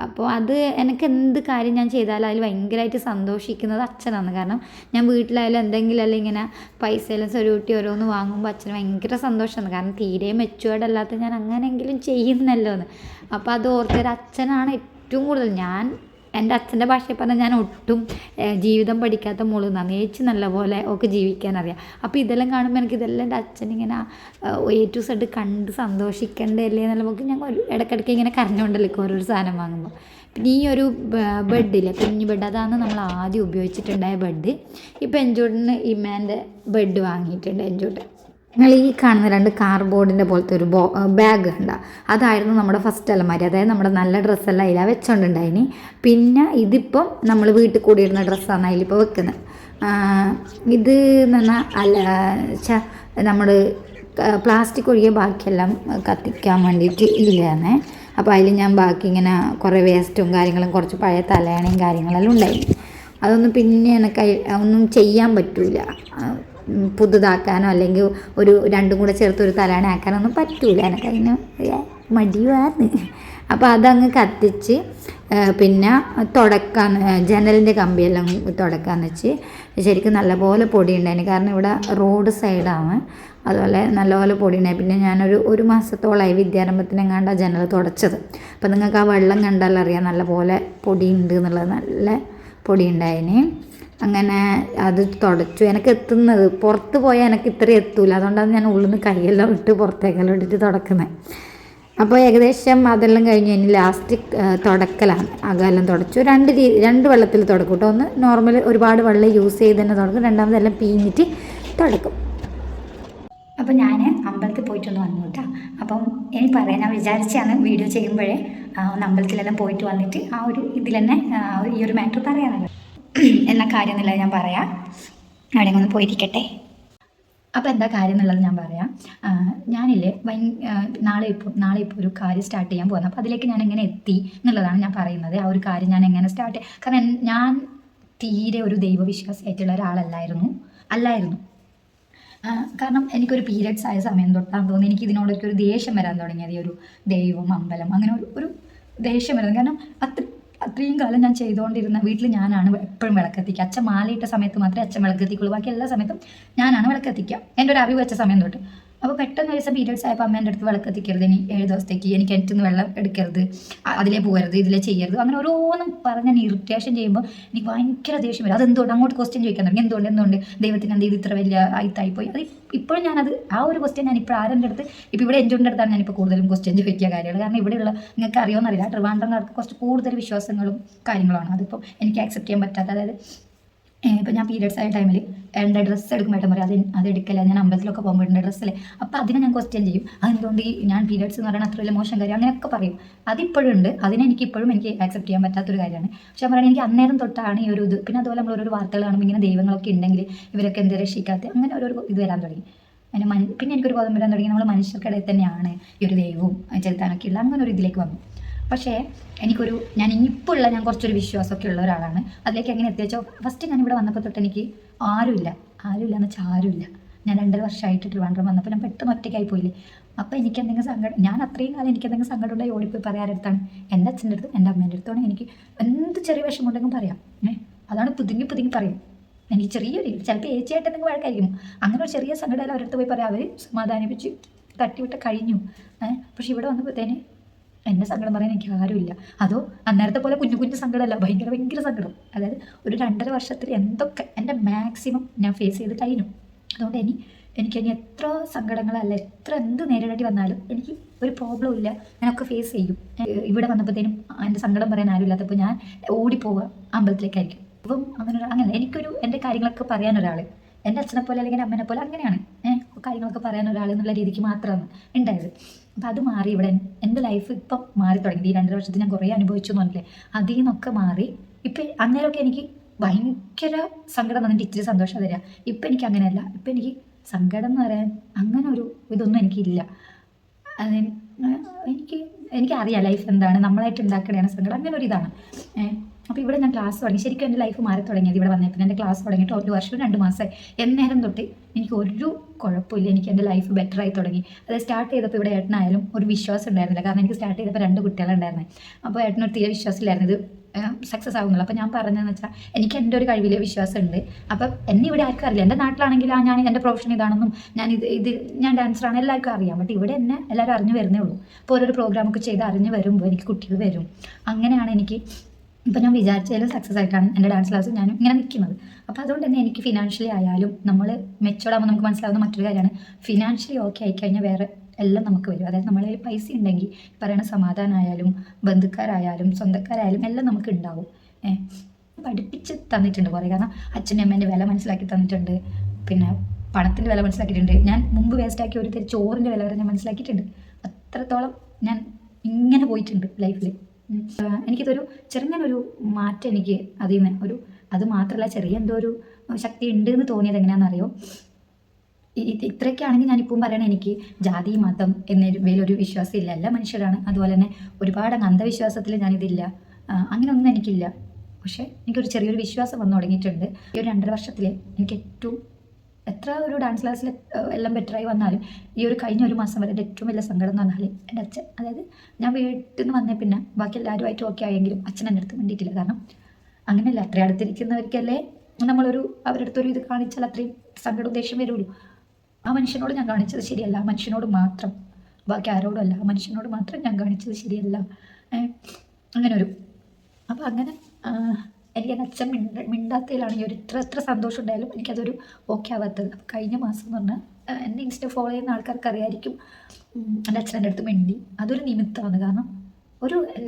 അപ്പോൾ അത് എനിക്ക് എന്ത് കാര്യം ഞാൻ ചെയ്താലും അതിൽ ഭയങ്കരമായിട്ട് സന്തോഷിക്കുന്നത് അച്ഛനാണ്. കാരണം ഞാൻ വീട്ടിലായാലും എന്തെങ്കിലും അല്ലെങ്കിൽ ഇങ്ങനെ പൈസയെല്ലാം സ്വരുക്കൂട്ടി ഓരോന്ന് വാങ്ങുമ്പോൾ അച്ഛന് ഭയങ്കര സന്തോഷമാണ്. കാരണം തീരെ മെച്ചുവേർഡ് അല്ലാത്ത ഞാൻ അങ്ങനെയെങ്കിലും ചെയ്യുന്നല്ലോ എന്ന്. അപ്പോൾ അത് ഓർത്തൊരു അച്ഛനാണ് ഏറ്റവും കൂടുതൽ. എൻ്റെ അച്ഛൻ്റെ ഭാഷയിൽ പറഞ്ഞാൽ ഞാൻ ഒട്ടും ജീവിതം പഠിക്കാത്ത മോളെന്നാണ്. ചേച്ചി നല്ലപോലെ ഒക്കെ ജീവിക്കാനറിയാം. അപ്പോൾ ഇതെല്ലാം കാണുമ്പോൾ എനിക്കിതെല്ലാം എൻ്റെ അച്ഛനിങ്ങനെ A to Z കണ്ട് സന്തോഷിക്കേണ്ടതല്ലേ എന്നുള്ള നമുക്ക് ഞാൻ ഇടയ്ക്കിടയ്ക്ക് ഇങ്ങനെ കരഞ്ഞുകൊണ്ടല്ലേ ഓരോരു സാധനം വാങ്ങുമ്പോൾ. പിന്നെ ഈ ഒരു ബെഡില്ലേ, കുഞ്ഞു ബെഡ്, അതാണ് നമ്മൾ ആദ്യം ഉപയോഗിച്ചിട്ടുണ്ടായ ബെഡ്. ഇപ്പോൾ എൻജോട്ടിന് ഇമ്മേൻ്റെ ബെഡ് വാങ്ങിയിട്ടുണ്ട് എൻജോട്ട്. നിങ്ങൾ ഈ കാണുന്ന 2 കാർഡ്ബോർഡിൻ്റെ പോലത്തെ ഒരു ബാഗ് ഉണ്ട്. അതായിരുന്നു നമ്മുടെ ഫസ്റ്റ് അലമാരി. അതായത് നമ്മുടെ നല്ല ഡ്രസ്സെല്ലാം അതിലാണ് വെച്ചോണ്ടുണ്ടായിനി. പിന്നെ ഇതിപ്പം നമ്മൾ വീട്ടിൽ കൂടിയിരുന്ന ഡ്രസ്സാണ് അതിലിപ്പോൾ വെക്കുന്നത്. ഇത് എന്ന് പറഞ്ഞാൽ നമ്മൾ പ്ലാസ്റ്റിക് ഒഴികെ ബാക്കിയെല്ലാം കത്തിക്കാൻ വേണ്ടിയിട്ട് ഇല്ലാന്നേ. അപ്പോൾ അതിൽ ഞാൻ ബാക്കി ഇങ്ങനെ കുറേ വേസ്റ്റും കാര്യങ്ങളും കുറച്ച് പഴയ തലയണയും കാര്യങ്ങളെല്ലാം ഉണ്ടായി. അതൊന്നും പിന്നെ എനിക്ക് ഒന്നും ചെയ്യാൻ പറ്റില്ല. പുതുതാക്കാനോ അല്ലെങ്കിൽ ഒരു 2 കൂടെ ചേർത്ത് ഒരു തലയണ ആക്കാനൊന്നും പറ്റൂല. എനിക്കതിന് മടിയുമാണ്. അപ്പോൾ അതങ്ങ് കത്തിച്ച് പിന്നെ ജനലിൻ്റെ കമ്പിയെല്ലാം തുടക്കാന്ന് വെച്ച് ശരിക്കും നല്ലപോലെ പൊടി ഉണ്ടായിരുന്നു. കാരണം ഇവിടെ റോഡ് സൈഡാണ്, അതുപോലെ നല്ലപോലെ പൊടി ഉണ്ടായി. പിന്നെ ഞാനൊരു മാസത്തോളമായി വിദ്യാരംഭത്തിനെങ്ങാണ്ടാണ് ജനൽ തുടച്ചത്. അപ്പോൾ നിങ്ങൾക്ക് ആ വെള്ളം കണ്ടാലറിയാം നല്ലപോലെ പൊടി ഉണ്ട് എന്നുള്ളത്. നല്ല പൊടി ഉണ്ടായിന്. അങ്ങനെ അത് തുടച്ചു. എനിക്ക് എത്തുന്നത് പുറത്ത് പോയാൽ എനിക്ക് ഇത്രയും എത്തൂല. അതുകൊണ്ടാണ് ഞാൻ ഉള്ളിൽ നിന്ന് കൈയെല്ലാം ഇട്ട് പുറത്തേക്കെല്ലാം ഇട്ടിട്ട് തുടക്കുന്നത്. അപ്പോൾ ഏകദേശം അതെല്ലാം കഴിഞ്ഞ് ഇനി ലാസ്റ്റ് തുടക്കലാണ്. അകമെല്ലാം തുടച്ചു. 2 വെള്ളത്തിൽ തുടക്കും കേട്ടോ. ഒന്ന് നോർമൽ ഒരുപാട് വെള്ളം യൂസ് ചെയ്ത് തന്നെ തുടക്കും. രണ്ടാമതെല്ലാം പിഴിഞ്ഞിട്ട് തുടക്കും. അപ്പോൾ ഞാൻ അമ്പലത്തിൽ പോയിട്ടൊന്ന് വന്നു കേട്ടോ. അപ്പം എനിക്ക് പറയാം, ഞാൻ വിചാരിച്ചാണ് വീഡിയോ ചെയ്യുമ്പോഴേ അമ്പലത്തിലെല്ലാം പോയിട്ട് വന്നിട്ട് ആ ഒരു ഇതിൽ തന്നെ ഈ ഒരു മാറ്റർ പറയാനുള്ളത്. എന്നാ കാര്യം എന്നുള്ളത് ഞാൻ പറയാം. അവിടെ ഒന്ന് പോയിരിക്കട്ടെ. അപ്പോൾ എന്താ കാര്യം എന്നുള്ളത് ഞാൻ പറയാം. ഞാനില്ലേ നാളെ ഇപ്പോൾ ഒരു കാര്യം സ്റ്റാർട്ട് ചെയ്യാൻ പോകുന്നത്. അപ്പോൾ അതിലേക്ക് ഞാൻ എങ്ങനെ എത്തി എന്നുള്ളതാണ് ഞാൻ പറയുന്നത്. ആ ഒരു കാര്യം ഞാൻ എങ്ങനെ സ്റ്റാർട്ട് കാരണം ഞാൻ തീരെ ഒരു ദൈവവിശ്വാസിയായിട്ടുള്ള ഒരാളല്ലായിരുന്നു. കാരണം എനിക്കൊരു പീരിയഡ്സ് ആയ സമയം തൊട്ടാന്ന് തോന്നി എനിക്ക് ഇതിനോടൊക്കെ ഒരു ദേഷ്യം വരാൻ തുടങ്ങിയത്. ഈ ഒരു ദൈവം, അമ്പലം, അങ്ങനെ ഒരു ദേഷ്യം വരുന്നത്. കാരണം അത്രയും കാലം ഞാൻ ചെയ്തുകൊണ്ടിരുന്ന വീട്ടിൽ ഞാനാണ് എപ്പോഴും വിളക്കെത്തിക്കുക. അച്ഛൻ മാലയിട്ട സമയത്ത് മാത്രമേ അച്ഛൻ വിളക്കെത്തിക്കുള്ളൂ. ബാക്കി എല്ലാ സമയത്തും ഞാനാണ് വിളക്കെത്തിക്കുക. എൻ്റെ ഒരു അറിവ് വെച്ച സമയം തൊട്ട്. അപ്പോൾ പെട്ടെന്ന് ഒരു ദിവസം പീരിയഡ്സ് ആയപ്പോൾ അമ്മേൻ്റെ അടുത്ത് വിളക്ക് എത്തിക്കരുത്, ഇനി 7 ദിവസത്തേക്ക് എനിക്ക് കിണറ്റിൽ വെള്ളം എടുക്കരുത്, അതിലേ പോകരുത്, ഇതിലേ ചെയ്യരുത്, അങ്ങനെ ഓരോന്നും പറഞ്ഞ് ഇറിറ്റേഷൻ ചെയ്യുമ്പോൾ എനിക്ക് ഭയങ്കര ദേഷ്യം വരും. അതെന്തുകൊണ്ട് അങ്ങോട്ട് ക്വസ്റ്റ്യൻ ചോദിക്കാൻ തുടങ്ങി, എന്തുകൊണ്ട് ദൈവത്തിന് എന്ത് ചെയ്ത് ഇത്ര വലിയ ആയിത്തായിപ്പോയി. അത് ഇപ്പോഴും ഞാനത് ആ ഒരു ക്വസ്റ്റ്യൻ ഞാൻ ഇപ്പോൾ ആരുടെ അടുത്ത് ഇപ്പോൾ ഇവിടെ എൻ്റെ അടുത്താണ് ഞാനിപ്പോൾ കൂടുതലും ക്വസ്റ്റ്യൻ ചോദിക്കുക കാര്യങ്ങൾ. കാരണം ഇവിടെയുള്ള നിങ്ങൾക്ക് അറിയുമെന്നറിയില്ല, ട്രിവാൻഡ്രംകാർക്ക് കുറച്ച് കൂടുതൽ വിശ്വാസങ്ങളും കാര്യങ്ങളാണ്. അതിപ്പോൾ എനിക്ക് ആക്സെപ്റ്റ് ചെയ്യാൻ പറ്റാത്ത, അതായത് ഇപ്പോൾ ഞാൻ പീരിയഡ്സ് ആയ ടൈമിൽ എൻ്റെ ഡ്രസ്സ് എടുക്കുമ്പോഴായിട്ടും പറയും അത് എടുക്കല, ഞാൻ അമ്പലത്തിലൊക്കെ പോകുമ്പോൾ എൻ്റെ ഡ്രസ്സല്ലേ, അപ്പോൾ അതിനെ ഞാൻ ക്വസ്റ്റ്യൻ ചെയ്യും. അതെന്തുകൊണ്ട് ഈ ഞാൻ പീരിയഡ്സ് എന്ന് പറയുന്നത് അത്ര വലിയ മോശം കാര്യം അങ്ങനെയൊക്കെ പറയും. അതിപ്പോഴും ഉണ്ട്, എനിക്ക് ആക്സെപ്റ്റ് ചെയ്യാൻ പറ്റാത്തൊരു കാര്യമാണ്. പക്ഷേ പറയുന്നത് എനിക്ക് അന്നേരം തൊട്ടാണ് ഈ ഒരു ഇത്. പിന്നെ അതുപോലെ നമ്മൾ ഓരോ വാർത്തകൾ കാണുമ്പോൾ ഇങ്ങനെ ദൈവങ്ങളൊക്കെ ഉണ്ടെങ്കിൽ ഇവരൊക്കെ എന്ത് രക്ഷിക്കാത്ത, അങ്ങനെ ഓരോ ഇത് വരാൻ തുടങ്ങി. പിന്നെ എനിക്കൊരു ബോധം വരാൻ തുടങ്ങി, നമ്മൾ മനുഷ്യർക്കിടയിൽ തന്നെയാണ് ഈ ഒരു ദൈവവും ചെലുത്താനൊക്കെ ഉള്ള അങ്ങനെ ഒരു ഇതിലേക്ക് വന്നു. പക്ഷേ ഞാൻ കുറച്ചൊരു വിശ്വാസമൊക്കെ ഉള്ള ഒരാളാണ്. അതിലേക്ക് എങ്ങനെ എത്തിച്ചോ, ഫസ്റ്റ് ഞാൻ ഇവിടെ വന്നപ്പോൾ തൊട്ട് എനിക്ക് ആരുമില്ല എന്ന് വെച്ചാൽ ആരുമില്ല. ഞാൻ 2.5 വർഷമായിട്ട് ട്രിവാൻഡ്രം വന്നപ്പോൾ ഞാൻ പെട്ടെന്ന് ഒറ്റയ്ക്കായി പോയില്ലേ. അപ്പോൾ എനിക്ക് എന്തെങ്കിലും സങ്കടം, ഞാൻ അത്രയും കാലം എനിക്ക് എന്തെങ്കിലും സങ്കടം ഉണ്ടായി ഓടിപ്പോയി പറയാരെടുത്താണ്, എൻ്റെ അച്ഛൻ്റെ അടുത്ത് എൻ്റെ അമ്മേൻ്റെ അടുത്താണ് എനിക്ക് എന്ത് ചെറിയ വിഷമം ഉണ്ടെങ്കിലും പറയാം. അതാണ് പുതുങ്ങി പറയും. എനിക്ക് ചെറിയൊരു ചിലപ്പോൾ ഏച്ചിയായിട്ട് എന്തെങ്കിലും വഴക്കായിരിക്കും, അങ്ങനെ ഒരു ചെറിയ സങ്കടം അവരുടെ അടുത്ത് പോയി പറയാം, അവർ സമാധാനിപ്പിച്ച് തട്ടിവിട്ട് കഴിഞ്ഞു. പക്ഷെ ഇവിടെ വന്നപ്പോഴത്തേന് എൻ്റെ സങ്കടം പറയാൻ എനിക്ക് ആരുമില്ല. അതോ അന്നേരത്തെ പോലെ കുഞ്ഞു സങ്കടമല്ല, ഭയങ്കര സങ്കടം. അതായത് ഒരു 2.5 വർഷത്തിൽ എന്തൊക്കെ എൻ്റെ മാക്സിമം ഞാൻ ഫേസ് ചെയ്ത് കഴിഞ്ഞു. അതുകൊണ്ട് എനിക്കിനി എത്ര സങ്കടങ്ങളല്ല, എത്ര എന്ത് നേരിടേണ്ടി വന്നാലും എനിക്ക് ഒരു പ്രോബ്ലം ഇല്ല, ഞാനൊക്കെ ഫേസ് ചെയ്യും. ഇവിടെ വന്നപ്പോഴത്തേനും എൻ്റെ സങ്കടം പറയാൻ ആരുമില്ലാത്തപ്പോൾ ഞാൻ ഓടിപ്പോവുക അമ്പലത്തിലേക്കായിരിക്കും. അപ്പം അങ്ങനെ എൻ്റെ കാര്യങ്ങളൊക്കെ പറയാൻ ഒരാൾ, എൻ്റെ അച്ഛനെ പോലെ അല്ലെങ്കിൽ അമ്മേനെ പോലെ അങ്ങനെയാണ് കാര്യങ്ങളൊക്കെ പറയാൻ ഒരാൾ എന്നുള്ള രീതിക്ക് മാത്രമാണ് ഉണ്ടായത്. അപ്പം അത് മാറി ഇവിടെ എൻ്റെ ലൈഫ് ഇപ്പം മാറി തുടങ്ങി. ഈ 2.5 വർഷത്തിൽ ഞാൻ കുറേ അനുഭവിച്ചു എന്ന് പറഞ്ഞില്ലേ, അതിൽ നിന്നൊക്കെ മാറി. ഇപ്പം അന്നേരമൊക്കെ എനിക്ക് ഭയങ്കര സങ്കടം വന്നിട്ട് ഇച്ചിരി സന്തോഷം തരിക. ഇപ്പം എനിക്ക് അങ്ങനെയല്ല, ഇപ്പം എനിക്ക് സങ്കടം എന്ന് പറയാൻ അങ്ങനെ ഒരു ഇതൊന്നും എനിക്കില്ല. എനിക്കറിയാം ലൈഫ് എന്താണ്, നമ്മളായിട്ട് ഉണ്ടാക്കണതാണ് സങ്കടം, അങ്ങനെ ഒരു ഇതാണ്. അപ്പോൾ ഇവിടെ ഞാൻ ക്ലാസ് തുടങ്ങി, ശരിക്കും എൻ്റെ ലൈഫ് മാറി തുടങ്ങിയത് ഇവിടെ വന്നപ്പോൾ. എൻ്റെ ക്ലാസ് തുടങ്ങിയിട്ട് 1 വർഷവും 2 മാസമായി. എന്നേരം തൊട്ട് എനിക്ക് ഒരു കുഴപ്പമില്ല, എനിക്ക് എൻ്റെ ലൈഫ് ബെറ്ററായി തുടങ്ങി. അത് സ്റ്റാർട്ട് ചെയ്തപ്പോൾ ഇവിടെ ഏട്ടനായാലും ഒരു വിശ്വാസം ഉണ്ടായിരുന്നില്ല. കാരണം എനിക്ക് സ്റ്റാർട്ട് ചെയ്തപ്പോൾ 2 കുട്ടികളുണ്ടായിരുന്നത്. അപ്പോൾ ഏട്ടനൊരു തീരെ വിശ്വാസമില്ലായിരുന്നു ഇത് സക്സസ് ആകുന്നുള്ളൂ. അപ്പോൾ ഞാൻ പറഞ്ഞതെന്ന് വെച്ചാൽ എനിക്ക് എൻ്റെ ഒരു കഴിവിലെ വിശ്വാസമുണ്ട്. അപ്പം എന്നെ ഇവിടെ ആർക്കും അറിയില്ല. എൻ്റെ നാട്ടിലാണെങ്കിൽ ഞാൻ എൻ്റെ പ്രൊഫഷൻ ഇതാണെന്നും ഞാൻ ഡാൻസറാണ് എല്ലാവർക്കും അറിയാം. ബട്ട് ഇവിടെ എന്നെ എല്ലാവരും അറിഞ്ഞു വരുന്നേ ഉള്ളൂ. അപ്പോൾ ഓരോരോ പ്രോഗ്രാമൊക്കെ ചെയ്ത് അറിഞ്ഞു വരുമ്പോൾ എനിക്ക് കുട്ടികൾ വരും. അങ്ങനെയാണ് എനിക്ക് ഇപ്പം ഞാൻ വിചാരിച്ചതിലും സക്സസ് ആയിട്ടാണ് എൻ്റെ ഡാൻസ് ക്ലാസ് ഞാൻ ഇങ്ങനെ നിൽക്കുന്നത്. അപ്പോൾ അതുകൊണ്ട് തന്നെ എനിക്ക് ഫിനാൻഷ്യലി ആയാലും നമ്മൾ മെച്ചോർഡാകുമ്പോൾ നമുക്ക് മനസ്സിലാവുന്ന മറ്റൊരു കാര്യമാണ്, ഫിനാൻഷ്യലി ഓക്കെ ആയിക്കഴിഞ്ഞാൽ വേറെ എല്ലാം നമുക്ക് വരും. അതായത് നമ്മളെ പൈസ ഉണ്ടെങ്കിൽ പറയുന്ന സമാധാനമായാലും ബന്ധുക്കാരായാലും സ്വന്തക്കാരായാലും എല്ലാം നമുക്ക് ഉണ്ടാവും. പഠിപ്പിച്ച് തന്നിട്ടുണ്ട് കുറേ. കാരണം അച്ഛൻ്റെ അമ്മേൻ്റെ വില മനസ്സിലാക്കി തന്നിട്ടുണ്ട്, പിന്നെ പണത്തിൻ്റെ വില മനസ്സിലാക്കിയിട്ടുണ്ട്. ഞാൻ മുമ്പ് വേസ്റ്റാക്കിയ ഒരു തരം ചോറിൻ്റെ വില വരെ ഞാൻ മനസ്സിലാക്കിയിട്ടുണ്ട്. അത്രത്തോളം ഞാൻ ഇങ്ങനെ പോയിട്ടുണ്ട് ലൈഫിൽ. എനിക്കിതൊരു ചെറുങ്ങനൊരു മാറ്റം എനിക്ക് അതിൽ നിന്ന് അത് മാത്രമല്ല ചെറിയ എന്തോ ഒരു ശക്തി ഉണ്ട് എന്ന് തോന്നിയത് എങ്ങനെയാണെന്നറിയോ. ഇത്രയൊക്കെയാണെങ്കിൽ ഞാനിപ്പം പറയണേ, എനിക്ക് ജാതി മതം എന്നൊരു വിശ്വാസം ഇല്ല, എല്ലാ മനുഷ്യരാണ്. അതുപോലെ തന്നെ ഒരുപാട് അന്ധവിശ്വാസത്തിൽ ഞാനിതില്ല, അങ്ങനെയൊന്നും എനിക്കില്ല. പക്ഷേ എനിക്കൊരു ചെറിയൊരു വിശ്വാസം വന്നു തുടങ്ങിയിട്ടുണ്ട്. ഈ ഒരു 2.5 വർഷത്തിൽ എനിക്ക് എത്ര ഒരു ഡാൻസ് ക്ലാസ്സിൽ എല്ലാം ബെറ്ററായി വന്നാലും ഈ ഒരു കഴിഞ്ഞ 1 മാസം വരെ എൻ്റെ ഏറ്റവും വലിയ സങ്കടം എന്ന് പറഞ്ഞാൽ എൻ്റെ അച്ഛൻ. അതായത് ഞാൻ വീട്ടിൽ നിന്ന് വന്നേ പിന്നെ ബാക്കി എല്ലാവരുമായിട്ട് ഓക്കെ ആയെങ്കിലും അച്ഛൻ എൻ്റെ അടുത്ത് വേണ്ടിയിട്ടില്ല. കാരണം അങ്ങനെയല്ല, അത്രയും അടുത്തിരിക്കുന്നവർക്കല്ലേ അവരുടെ അടുത്തൊരു ഇത് കാണിച്ചാൽ അത്രയും സങ്കടം ദേഷ്യം വരുള്ളൂ. ആ മനുഷ്യനോട് ഞാൻ കാണിച്ചത് ശരിയല്ല, ആ മനുഷ്യനോട് മാത്രം, ബാക്കി ആരോടും അല്ല, ആ മനുഷ്യനോട് മാത്രം ഞാൻ കാണിച്ചത് ശരിയല്ല. അങ്ങനെ അപ്പോൾ അങ്ങനെ എനിക്ക് എൻ്റെ അച്ഛൻ മിണ്ടാത്തതിലാണ് ഈ ഒരു എത്ര സന്തോഷം ഉണ്ടായാലും എനിക്കതൊരു ഓക്കെ ആവാത്തത്. അപ്പോൾ കഴിഞ്ഞ മാസം എന്ന് പറഞ്ഞാൽ എന്നെ ഇൻസ്റ്റ ഫോളോ ചെയ്യുന്ന ആൾക്കാർക്ക് അറിയായിരിക്കും, എൻ്റെ അച്ഛൻ്റെ അടുത്ത് മിണ്ടി. അതൊരു നിമിത്തമാണ്. കാരണം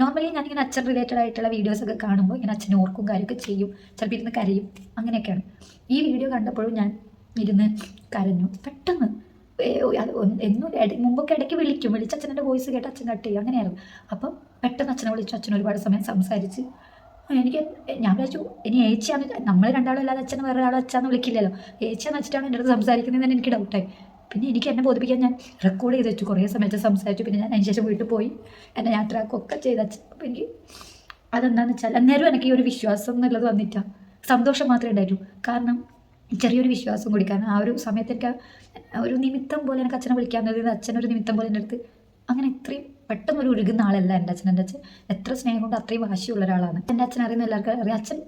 നോർമലി ഞാനിങ്ങനെ അച്ഛൻ റിലേറ്റഡ് ആയിട്ടുള്ള വീഡിയോസൊക്കെ കാണുമ്പോൾ ഇങ്ങനെ അച്ഛനെ ഓർക്കും കാര്യമൊക്കെ ചെയ്യും, ചിലപ്പോൾ ഇരുന്ന് കരയും, അങ്ങനെയൊക്കെയാണ്. ഈ വീഡിയോ കണ്ടപ്പോഴും ഞാൻ ഇരുന്ന് കരഞ്ഞു പെട്ടെന്ന്. മുമ്പൊക്കെ ഇടയ്ക്ക് വിളിച്ച് അച്ഛൻ്റെ വോയിസ് കേട്ട് അച്ഛൻ കട്ട് ചെയ്യും, അങ്ങനെയായിരുന്നു. അപ്പം പെട്ടെന്ന് അച്ഛനെ വിളിച്ചു, അച്ഛൻ ഒരുപാട് സമയം സംസാരിച്ച്. ഞാൻ വിചാരിച്ചു ഇനി ഏച്ചിയാണ്, നമ്മൾ രണ്ടാളും അല്ലാതെ അച്ഛനെ വേറെ ഒരാളും അച്ഛാന്ന് വിളിക്കില്ലല്ലോ, ഏച്ചിയാന്ന് വെച്ചിട്ടാണ് എൻ്റെ അടുത്ത് സംസാരിക്കുന്നതെന്ന് എനിക്ക് ഡൗട്ടായി. പിന്നെ എനിക്ക് എന്നെ ബോധിപ്പിക്കാൻ ഞാൻ റെക്കോർഡ് ചെയ്ത് വെച്ചു, കുറേ സമയത്ത് സംസാരിച്ചു. പിന്നെ ഞാൻ അതിന് ശേഷം വീട്ടിൽ പോയി എന്നെ യാത്രക്കൊക്കെ ചെയ്ത് അച്ഛൻ. അപ്പം എനിക്ക് അതെന്താണെന്ന് വെച്ചാൽ അന്നേരം എനിക്ക് ഈ ഒരു വിശ്വാസം എന്നുള്ളത് വന്നിട്ടാണ്, സന്തോഷം മാത്രമേ ഉണ്ടായിട്ടു. കാരണം ചെറിയൊരു വിശ്വാസം കൂടി. കാരണം ആ ഒരു സമയത്ത് എനിക്ക് ഒരു നിമിത്തം പോലെ എനിക്ക് അച്ഛനെ വിളിക്കാവുന്നത്, അച്ഛനൊരു നിമിത്തം പോലെ എൻ്റെ അടുത്ത് അങ്ങനെ ഇത്രയും പെട്ടെന്ന് ഒരു ഉരുകുന്ന ആളല്ല എൻ്റെ അച്ഛൻ. എൻ്റെ അച്ഛൻ എത്ര സ്നേഹം കൊണ്ട് അത്രയും വാശിയുള്ള ഒരാളാണ്. എൻ്റെ അച്ഛൻ അറിയുന്ന എല്ലാവർക്കും അറിയാം, അച്ഛൻ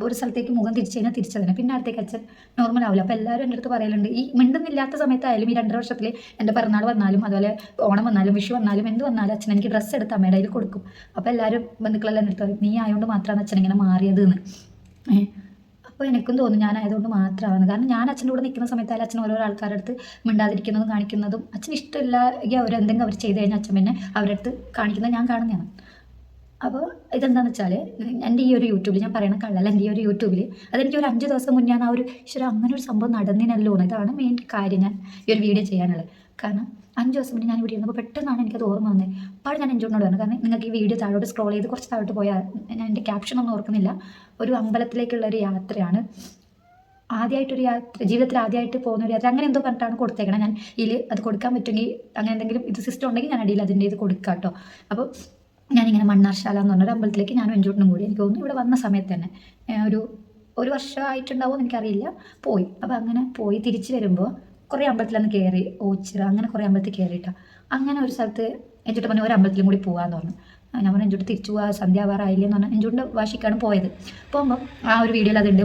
ഒരു സ്ഥലത്തേക്ക് മുഖം തിരിച്ചു കഴിഞ്ഞാൽ തിരിച്ചതിനെ പിന്നെ അടുത്തേക്ക് അച്ഛൻ നോർമൽ ആവില്ല. അപ്പോൾ എല്ലാവരും എൻ്റെ അടുത്ത് പറയലുണ്ട്, ഈ മിണ്ടുന്നില്ലാത്ത സമയത്തായാലും ഈ 2.5 വർഷത്തിൽ എൻ്റെ പിറന്നാൾ വന്നാലും അതുപോലെ ഓണം വന്നാലും വിഷു വന്നാലും എന്ത് വന്നാലും അച്ഛൻ എനിക്ക് ഡ്രസ്സ് എടുത്ത് അമ്മയുടെ കയ്യിൽ കൊടുക്കും. അപ്പോൾ എല്ലാവരും ബന്ധുക്കളെല്ലാം എൻ്റെ അടുത്ത് പറയും, നീ ആയതുകൊണ്ട് മാത്രമാണ് അച്ഛൻ ഇങ്ങനെ മാറിയത് എന്ന്. അപ്പോൾ എനിക്കും തോന്നും ഞാനായതുകൊണ്ട് മാത്രമാണ്. കാരണം ഞാൻ അച്ഛൻ്റെ കൂടെ നിൽക്കുന്ന സമയത്തായാലും അച്ഛൻ ഓരോ ആൾക്കാരുടെ അടുത്ത് മിണ്ടാതിരിക്കുന്നതും കാണിക്കുന്നതും അച്ഛന് ഇഷ്ടമില്ല അവരെന്തെങ്കിലും അവർ ചെയ്ത് കഴിഞ്ഞാൽ അച്ഛൻ പിന്നെ അവരുടെ അടുത്ത് കാണിക്കുന്നത് ഞാൻ കാണുന്നതാണ്. അപ്പോൾ ഇതെന്താണെന്ന് വെച്ചാൽ എൻ്റെ ഈ ഒരു യൂട്യൂബിൽ ഞാൻ പറയണ കള്ളല്ല, എൻ്റെ ഈ ഒരു യൂട്യൂബിൽ അതെനിക്ക് ഒരു 5 ദിവസം മുന്നേ ആ ഒരു അങ്ങനെ ഒരു സംഭവം നടന്നിനല്ലോ. ഇതാണ് മെയിൻ കാര്യം ഞാൻ ഈ ഒരു വീഡിയോ ചെയ്യാനുള്ളത്. കാരണം 5 ദിവസം മുന്നേ ഞാൻ ഇവിടെ ഇരുന്നപ്പോൾ പെട്ടെന്നാണ് എനിക്കത് ഓർമ്മ വന്നത്. അപ്പോൾ ഞാൻ എൻജോടിനോട് പറഞ്ഞു, കാരണം നിങ്ങൾക്ക് ഈ വീഡിയോ താഴോട്ട് സ്ക്രോൾ ചെയ്ത് കുറച്ച് താഴോട്ട് പോയാൽ ഞാൻ എൻ്റെ ക്യാപ്ഷനൊന്നും ഓർക്കുന്നില്ല. ഒരു അമ്പലത്തിലേക്കുള്ളൊരു യാത്രയാണ്, ആദ്യമായിട്ടൊരു യാത്ര, ജീവിതത്തിൽ ആദ്യമായിട്ട് പോകുന്ന ഒരു യാത്ര, അങ്ങനെ എന്തോ പറഞ്ഞിട്ടാണ് കൊടുത്തേക്കണം. ഞാൻ ഇതിൽ അത് കൊടുക്കാൻ പറ്റുമെങ്കിൽ അങ്ങനെ എന്തെങ്കിലും ഇത് സിസ്റ്റം ഉണ്ടെങ്കിൽ ഞാൻ അടിയിൽ അതിൻ്റെ ഇത് കൊടുക്കാം കേട്ടോ. അപ്പോൾ ഞാനിങ്ങനെ മണ്ണാർശാല എന്ന് പറഞ്ഞൊരു അമ്പലത്തിലേക്ക് ഞാനും എൻജോട്ടിനും കൂടി, എനിക്ക് തോന്നുന്നു ഇവിടെ വന്ന സമയത്ത് തന്നെ ഒരു വർഷമായിട്ടുണ്ടാവുമെന്ന് എനിക്കറിയില്ല, പോയി. അപ്പോൾ അങ്ങനെ പോയി തിരിച്ച് വരുമ്പോൾ കുറേ അമ്പലത്തിലൊന്ന് കയറി, ഓച്ചിറ അങ്ങനെ കുറേ അമ്പലത്തിൽ കയറിയിട്ടാണ്. അങ്ങനെ ഒരു സ്ഥലത്ത് എൻജോട്ട് പറഞ്ഞ ഒരു അമ്പലത്തിലും കൂടി പോകാമെന്ന് പറഞ്ഞു. ഞാൻ പറഞ്ഞു എൻജോട്ട് തിരിച്ചു പോകാൻ സന്ധ്യ ആവാറായില്ലെന്ന് പറഞ്ഞാൽ എൻജോട്ടിൻ്റെ വാശിക്കാണ് പോയത്. പോകുമ്പം ആ ഒരു വീഡിയോയിൽ അതുണ്ട്,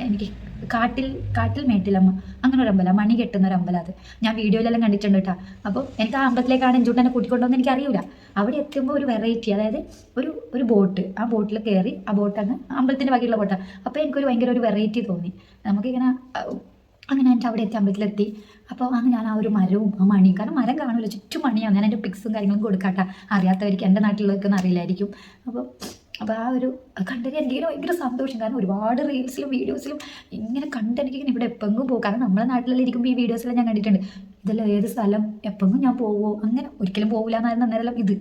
എനിക്ക് കാട്ടിൽ മേട്ടിലമ്മ അങ്ങനെ ഒരു അമ്പലം, മണി കെട്ടുന്ന ഒരു അമ്പലം. അത് ഞാൻ വീഡിയോയിലെല്ലാം കണ്ടിട്ടുണ്ട് കേട്ടോ. അപ്പോൾ എനിക്ക് ആ അമ്പലത്തിലേക്കാണ് എൻജോട്ട് എന്നെ കൂട്ടിക്കൊണ്ടുവന്ന് എനിക്കറിയില്ല. അവിടെ എത്തുമ്പോൾ ഒരു വെറൈറ്റി, അതായത് ഒരു ബോട്ട്, ആ ബോട്ടിൽ കയറി, ആ ബോട്ടങ്ങ് അമ്പലത്തിൻ്റെ ബാക്കിയുള്ള ബോട്ടാണ്. അപ്പോൾ എനിക്കൊരു ഭയങ്കര ഒരു വെറൈറ്റി തോന്നി. നമുക്കിങ്ങനെ അങ്ങനെ എൻ്റെ അവിടെ എത്തി, അമ്പലത്തിലെത്തി. അപ്പോൾ അന്ന് ഞാൻ ആ ഒരു മരവും ആ മണിയും, കാരണം മരം കാണുമല്ലോ, ചുറ്റും മണിയാണ്. ഞാൻ എൻ്റെ പിക്സും കാര്യങ്ങളും കൊടുക്കാട്ടോ, അറിയാത്തവർക്ക്, എൻ്റെ നാട്ടിലുള്ളവർക്കൊന്നും അറിയില്ലായിരിക്കും. അപ്പോൾ ആ ഒരു കണ്ടിട്ട് എനിക്കിങ്ങനെ ഭയങ്കര സന്തോഷം. കാരണം ഒരുപാട് റീൽസിലും വീഡിയോസിലും ഇങ്ങനെ എനിക്കിങ്ങനെ ഇവിടെ എപ്പെങ്കിലും പോകും. കാരണം നമ്മളെ നാട്ടിലെല്ലാം ഇരിക്കുമ്പോൾ ഈ വീഡിയോസിലെല്ലാം ഞാൻ കണ്ടിട്ടുണ്ട്. ഇതെല്ലാം ഏത് സ്ഥലം, എപ്പെങ്കിലും ഞാൻ പോവോ, അങ്ങനെ ഒരിക്കലും പോകില്ല എന്നായിരുന്നു അന്നേരം ഇത്.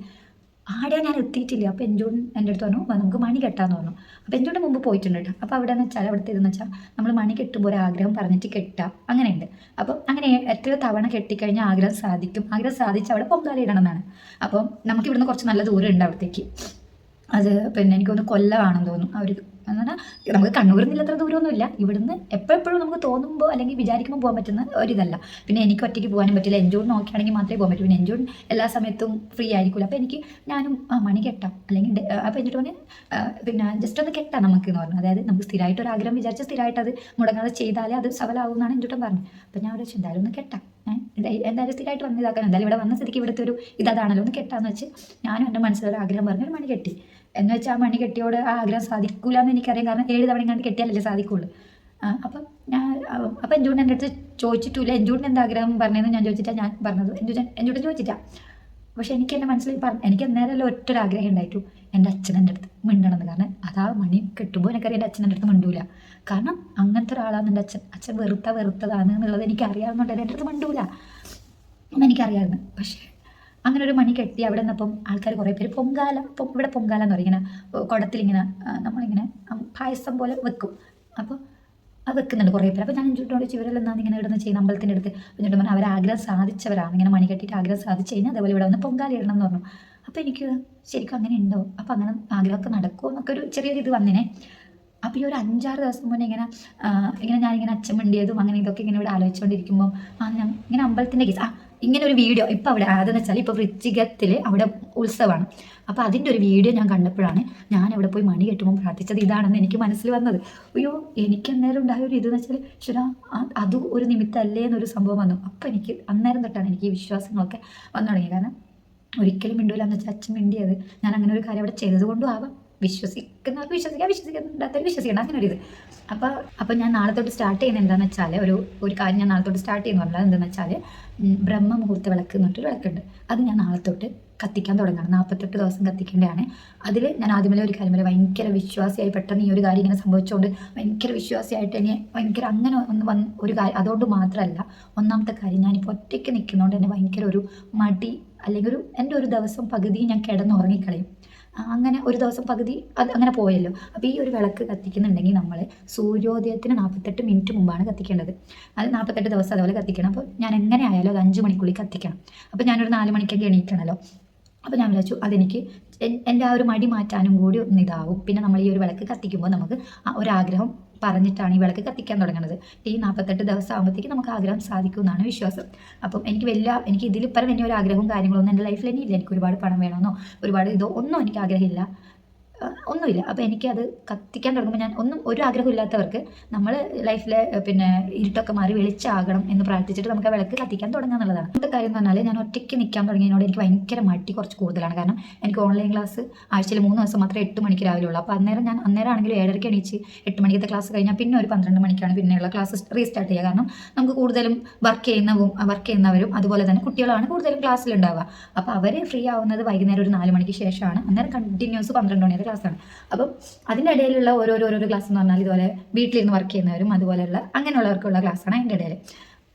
ആടെയാണ് ഞാൻ എത്തിയിട്ടില്ല. അപ്പോൾ എൻ്റെ അടുത്ത് പറഞ്ഞു നമുക്ക് മണി കെട്ടാന്ന് പറഞ്ഞു. അപ്പോൾ എൻ്റെ മുമ്പ് പോയിട്ടുണ്ട് കേട്ടോ. അപ്പോൾ അവിടെ എന്ന് വെച്ചാൽ അവിടുത്തെ ഇതെന്ന് വെച്ചാൽ നമ്മൾ മണി കെട്ടുമ്പോൾ ഒരു ആഗ്രഹം പറഞ്ഞിട്ട് കെട്ടാം, അങ്ങനെയുണ്ട്. അപ്പം അങ്ങനെ എത്രയോ തവണ കെട്ടിക്കഴിഞ്ഞാൽ ആഗ്രഹം സാധിക്കും. ആഗ്രഹം സാധിച്ച് അവിടെ പൊങ്കാല ഇടണം എന്നാണ്. അപ്പം നമുക്ക് ഇവിടുന്ന് കുറച്ച് നല്ല ദൂരം ഉണ്ട് അവിടത്തേക്ക്. അത് പിന്നെ എനിക്കൊന്ന് കൊല്ലമാണെന്ന് തോന്നുന്നു. അവർ എന്നാൽ നമുക്ക് കണ്ണൂരിൽ നിന്ന് അത്ര ദൂരമൊന്നുമില്ല. ഇവിടുന്ന് എപ്പോഴെപ്പോഴും നമുക്ക് തോന്നുമ്പോൾ അല്ലെങ്കിൽ വിചാരിക്കുമ്പോൾ പോകാൻ പറ്റുന്ന ഒരിതല്ല. പിന്നെ എനിക്ക് ഒറ്റയ്ക്ക് പോകാനും പറ്റില്ല, എൻജോഡ് നോക്കുകയാണെങ്കിൽ മാത്രമേ പോകാൻ പറ്റൂ. പിന്നെ എൻജോഡ് എല്ലാ സമയത്തും ഫ്രീ ആയിരിക്കില്ല. അപ്പോൾ എനിക്ക് ഞാനും മണി കെട്ടാം, അല്ലെങ്കിൽ അപ്പോൾ എന്നിട്ട് പറഞ്ഞ് പിന്നെ ജസ്റ്റ് ഒന്ന് കെട്ടാം നമുക്ക് എന്ന് പറഞ്ഞു. അതായത് നമുക്ക് സ്ഥിരമായിട്ട് ഒരു ആഗ്രഹം വിചാരിച്ച് സ്ഥിരമായിട്ട് അത് മുടങ്ങാതെ ചെയ്താലേ അത് സഫലമാകും എന്നാണ് എൻജോട്ടൻ പറഞ്ഞത്. അപ്പോൾ ഞാൻ ഒരു എന്തായാലും ഒന്ന് കെട്ടാം, എന്തായാലും സ്ഥിരമായിട്ട് വന്ന് ഇതാക്കാൻ, എന്തായാലും ഇവിടെ വന്ന സ്ഥിതിക്ക് ഇവിടുത്തെ ഒരു ഇതാണല്ലോ, ഒന്ന് കെട്ടാന്ന് വെച്ച് ഞാനും എൻ്റെ മനസ്സിലൊരു ആഗ്രഹം പറഞ്ഞ് ഒരു മണി കെട്ടി. എന്ന് വെച്ചാൽ ആ മണി കെട്ടിയോട് ആ ആഗ്രഹം സാധിക്കില്ല എന്ന് എനിക്കറിയാം. കാരണം 7 തവണ ഇങ്ങോട്ട് കെട്ടിയാലല്ലേ സാധിക്കുള്ളൂ. അപ്പം എൻജോടിന് എൻ്റെ അടുത്ത് ചോദിച്ചിട്ടില്ല, എൻജോടിന് എന്താ ആഗ്രഹം പറഞ്ഞതെന്ന് ഞാൻ ചോദിച്ചിട്ടാണ് ഞാൻ പറഞ്ഞത്. എൻജോടൻ ചോദിച്ചിട്ടാണ്. പക്ഷെ എനിക്ക് എൻ്റെ മനസ്സിൽ എനിക്ക് അന്നേരമല്ല ഒറ്റൊരാഗ്രഹം ഉണ്ടായിട്ടു, എൻ്റെ അച്ഛനെൻ്റെ അടുത്ത് മിണ്ടണമെന്ന്. കാരണം അതാ മണി കെട്ടുമ്പോൾ എനിക്കറിയാം എൻ്റെ അച്ഛൻ്റെ അടുത്ത് മിണ്ടൂല. കാരണം അങ്ങനത്തെ ഒരാളാണ് എൻ്റെ അച്ഛൻ വെറുത്തതാണ് എന്നുള്ളത് എനിക്കറിയാവുന്നുണ്ട്. എൻ്റെ അടുത്ത് മിണ്ടൂല എന്ന് എനിക്കറിയാമായിരുന്നു. പക്ഷേ അങ്ങനെ ഒരു മണി കെട്ടി അവിടെ നിന്നപ്പം ആൾക്കാർ കുറേ പേര് ഇവിടെ പൊങ്കാല എന്ന് പറയും, ഇങ്ങനെ കുടത്തിലിങ്ങനെ നമ്മളിങ്ങനെ പായസം പോലെ വെക്കും. അപ്പോൾ അത് വെക്കുന്നുണ്ട് കുറേ പേര്. അപ്പോൾ ഞാൻ ചുറ്റോട് ഇവരെല്ലാം ഇങ്ങനെ ഇടുന്ന ചെയ്യുന്ന അമ്പലത്തിൻ്റെ അടുത്ത് എന്നിട്ട് പറഞ്ഞാൽ അവർ ആഗ്രഹം സാധിച്ചവരാണ്, ഇങ്ങനെ മണി കെട്ടിയിട്ട് ആഗ്രഹം സാധിച്ചു കഴിഞ്ഞാൽ അതേപോലെ ഇവിടെ വന്ന് പൊങ്കാല ഇടണം എന്ന് പറഞ്ഞു. അപ്പോൾ എനിക്ക് ശരിക്കും അങ്ങനെ ഉണ്ടോ, അപ്പോൾ അങ്ങനെ ആഗ്രഹമൊക്കെ നടക്കുമോ എന്നൊക്കെ ഒരു ചെറിയൊരു ഇത് വന്നിനെ. അപ്പോൾ ഈ ഒരു 5-6 ദിവസം മുന്നേ ഞാനിങ്ങനെ അച്ഛൻ മിണ്ടിയതും അങ്ങനെ ഇതൊക്കെ ഇങ്ങനെ ഇവിടെ ആലോചിച്ചുകൊണ്ടിരിക്കുമ്പോൾ ഞാൻ ഇങ്ങനെ അമ്പലത്തിൻ്റെ കേസ് ഇങ്ങനെ ഒരു വീഡിയോ ഇപ്പോൾ അവിടെ അതെന്ന് വെച്ചാൽ ഇപ്പോൾ വൃശ്ചികത്തിൽ അവിടെ ഉത്സവമാണ്. അപ്പോൾ അതിൻ്റെ ഒരു വീഡിയോ ഞാൻ കണ്ടപ്പോഴാണ് ഞാൻ അവിടെ പോയി മണി കെട്ടുമ്പോൾ പ്രാർത്ഥിച്ചത് ഇതാണെന്ന് എനിക്ക് മനസ്സിൽ വന്നത്. അയ്യോ എനിക്ക് അന്നേരം ഉണ്ടായ ഒരു ഇതെന്ന് വെച്ചാൽ ശരാ അത് ഒരു നിമിത്തമല്ലേ എന്നൊരു സംഭവം വന്നു. അപ്പോൾ എനിക്ക് അന്നേരം തൊട്ടാണ് എനിക്ക് ഈ വിശ്വാസങ്ങളൊക്കെ വന്നു തുടങ്ങി. കാരണം ഒരിക്കലും മിണ്ടൂല എന്ന് വെച്ചാൽ അച്ഛൻ മിണ്ടിയത് ഞാൻ അങ്ങനെ ഒരു കാര്യം അവിടെ ചെയ്തത് കൊണ്ടും ആവാം. വിശ്വസിക്കുന്നവർക്ക് വിശ്വസിക്കാത്തവർ വിശ്വസിക്കണം, അങ്ങനെ ഒരു ഇത്. അപ്പോൾ ഞാൻ നാളെ തൊട്ട് സ്റ്റാർട്ട് ചെയ്യുന്നത് എന്താണെന്ന് വെച്ചാൽ ഒരു കാര്യം ഞാൻ നാളെ തൊട്ട് സ്റ്റാർട്ട് ചെയ്യുന്ന പറഞ്ഞാൽ എന്താണെന്ന് വെച്ചാൽ ബ്രഹ്മമുഹൂർത്ത വിളക്ക് എന്നിട്ടൊരു വിളക്കുണ്ട്. അത് ഞാൻ നാളെ തൊട്ട് കത്തിക്കാൻ തുടങ്ങണം. 48 ദിവസം കത്തിക്കേണ്ടതാണ്. അതിൽ ഞാൻ ആദ്യമേ ഒരു കാര്യം ഭയങ്കര വിശ്വാസിയായി, പെട്ടെന്ന് ഈ ഒരു കാര്യം ഇങ്ങനെ സംഭവിച്ചുകൊണ്ട് ഭയങ്കര വിശ്വാസിയായിട്ട് ഇനി ഭയങ്കര അങ്ങനെ ഒരു കാര്യം. അതുകൊണ്ട് മാത്രമല്ല, ഒന്നാമത്തെ കാര്യം ഞാനിപ്പോൾ ഒറ്റയ്ക്ക് നിൽക്കുന്നതുകൊണ്ട് തന്നെ ഭയങ്കര ഒരു മടി, അല്ലെങ്കിൽ എൻ്റെ ഒരു ദിവസം പകുതി ഞാൻ കിടന്നുറങ്ങിക്കളയും. അങ്ങനെ ഒരു ദിവസം പകുതി അത് അങ്ങനെ പോയല്ലോ. അപ്പോൾ ഈ ഒരു വിളക്ക് കത്തിക്കുന്നുണ്ടെങ്കിൽ നമ്മൾ സൂര്യോദയത്തിന് 48 മിനിറ്റ് മുമ്പാണ് കത്തിക്കേണ്ടത്. അത് 48 ദിവസം അതുപോലെ കത്തിക്കണം. അപ്പോൾ ഞാൻ എങ്ങനെ ആയാലും അത് 5 മണിക്കുള്ളിൽ കത്തിക്കണം. അപ്പോൾ ഞാനൊരു 4 മണിക്കൊക്കെ എണീക്കണമല്ലോ. അപ്പോൾ ഞാൻ വിചാരിച്ചു അതെനിക്ക് എൻ്റെ ആ ഒരു മടി മാറ്റാനും കൂടി ഒന്നിതാവും. പിന്നെ നമ്മൾ ഈ ഒരു വിളക്ക് കത്തിക്കുമ്പോൾ നമുക്ക് ഒരാഗ്രഹം പറഞ്ഞിട്ടാണ് ഈ വിളക്ക് കത്തിക്കാൻ തുടങ്ങുന്നത്. ഈ 48 ദിവസം ആകുമ്പോഴത്തേക്ക് നമുക്ക് ആഗ്രഹം സാധിക്കും എന്നാണ് വിശ്വാസം. അപ്പം എനിക്ക് ഇതിൽ പരം വലിയ ഒരു ആഗ്രഹവും കാര്യങ്ങളൊന്നും എൻ്റെ ലൈഫിൽ ഇനി ഇല്ല. എനിക്ക് ഒരുപാട് പണം വേണമെന്നോ ഒരുപാട് ഇതോ ഒന്നും എനിക്ക് ആഗ്രഹമില്ല, ഒന്നുമില്ല. അപ്പോൾ എനിക്കത് കത്തിക്കാൻ തുടങ്ങുമ്പോൾ ഞാൻ ഒരു ആഗ്രഹം ഇല്ലാത്തവർക്ക് നമ്മൾ ലൈഫിലെ ഇരുട്ടൊക്കെ മാറി വെളിച്ചാകണം എന്ന് പ്രാർത്ഥിച്ചിട്ട് നമുക്ക് ആ വിളക്ക് കത്തിക്കാൻ തുടങ്ങുക എന്നുള്ളതാണ്. അടുത്ത കാര്യം എന്ന് പറഞ്ഞാൽ ഞാൻ ഒറ്റയ്ക്ക് നിൽക്കാൻ തുടങ്ങിയതിനോട് എനിക്ക് ഭയങ്കര മടി കുറച്ച് കൂടുതലാണ്. കാരണം എനിക്ക് ഓൺലൈൻ ക്ലാസ് ആഴ്ചയിൽ 3 ദിവസം മാത്രമേ 8 മണിക്ക് രാവിലെ ഉള്ളൂ. അപ്പോൾ അന്നേരം ആണെങ്കിലും 7:30 എണീച്ച് 8 മണിക്കത്തെ ക്ലാസ് കഴിഞ്ഞാൽ പിന്നെ ഒരു 12 മണിക്കാണ് പിന്നെയുള്ള ക്ലാസ് റീസ്റ്റാർട്ട് ചെയ്യുക. കാരണം നമുക്ക് കൂടുതലും വർക്ക് ചെയ്യുന്നവരും അതുപോലെ തന്നെ കുട്ടികളാണ് കൂടുതലും ക്ലാസ്സിലുണ്ടാവുക. അപ്പോൾ അവർ ഫ്രീ ആവുന്നത് വൈകുന്നേരം ഒരു 4 മണിക്ക് ശേഷമാണ്. അന്നേരം കണ്ടിന്യൂസ് 12 മണി വരെ ക്ലാസ്സാണ്. അപ്പം അതിൻ്റെ ഇടയിലുള്ള ഓരോരോ ക്ലാസ് എന്ന് പറഞ്ഞാൽ ഇതുപോലെ വീട്ടിലിരുന്ന് വർക്ക് ചെയ്യുന്നവരും അതുപോലെയുള്ള അങ്ങനെയുള്ളവർക്കുള്ള ക്ലാസ്സാണ് അതിൻ്റെ ഇടയിൽ.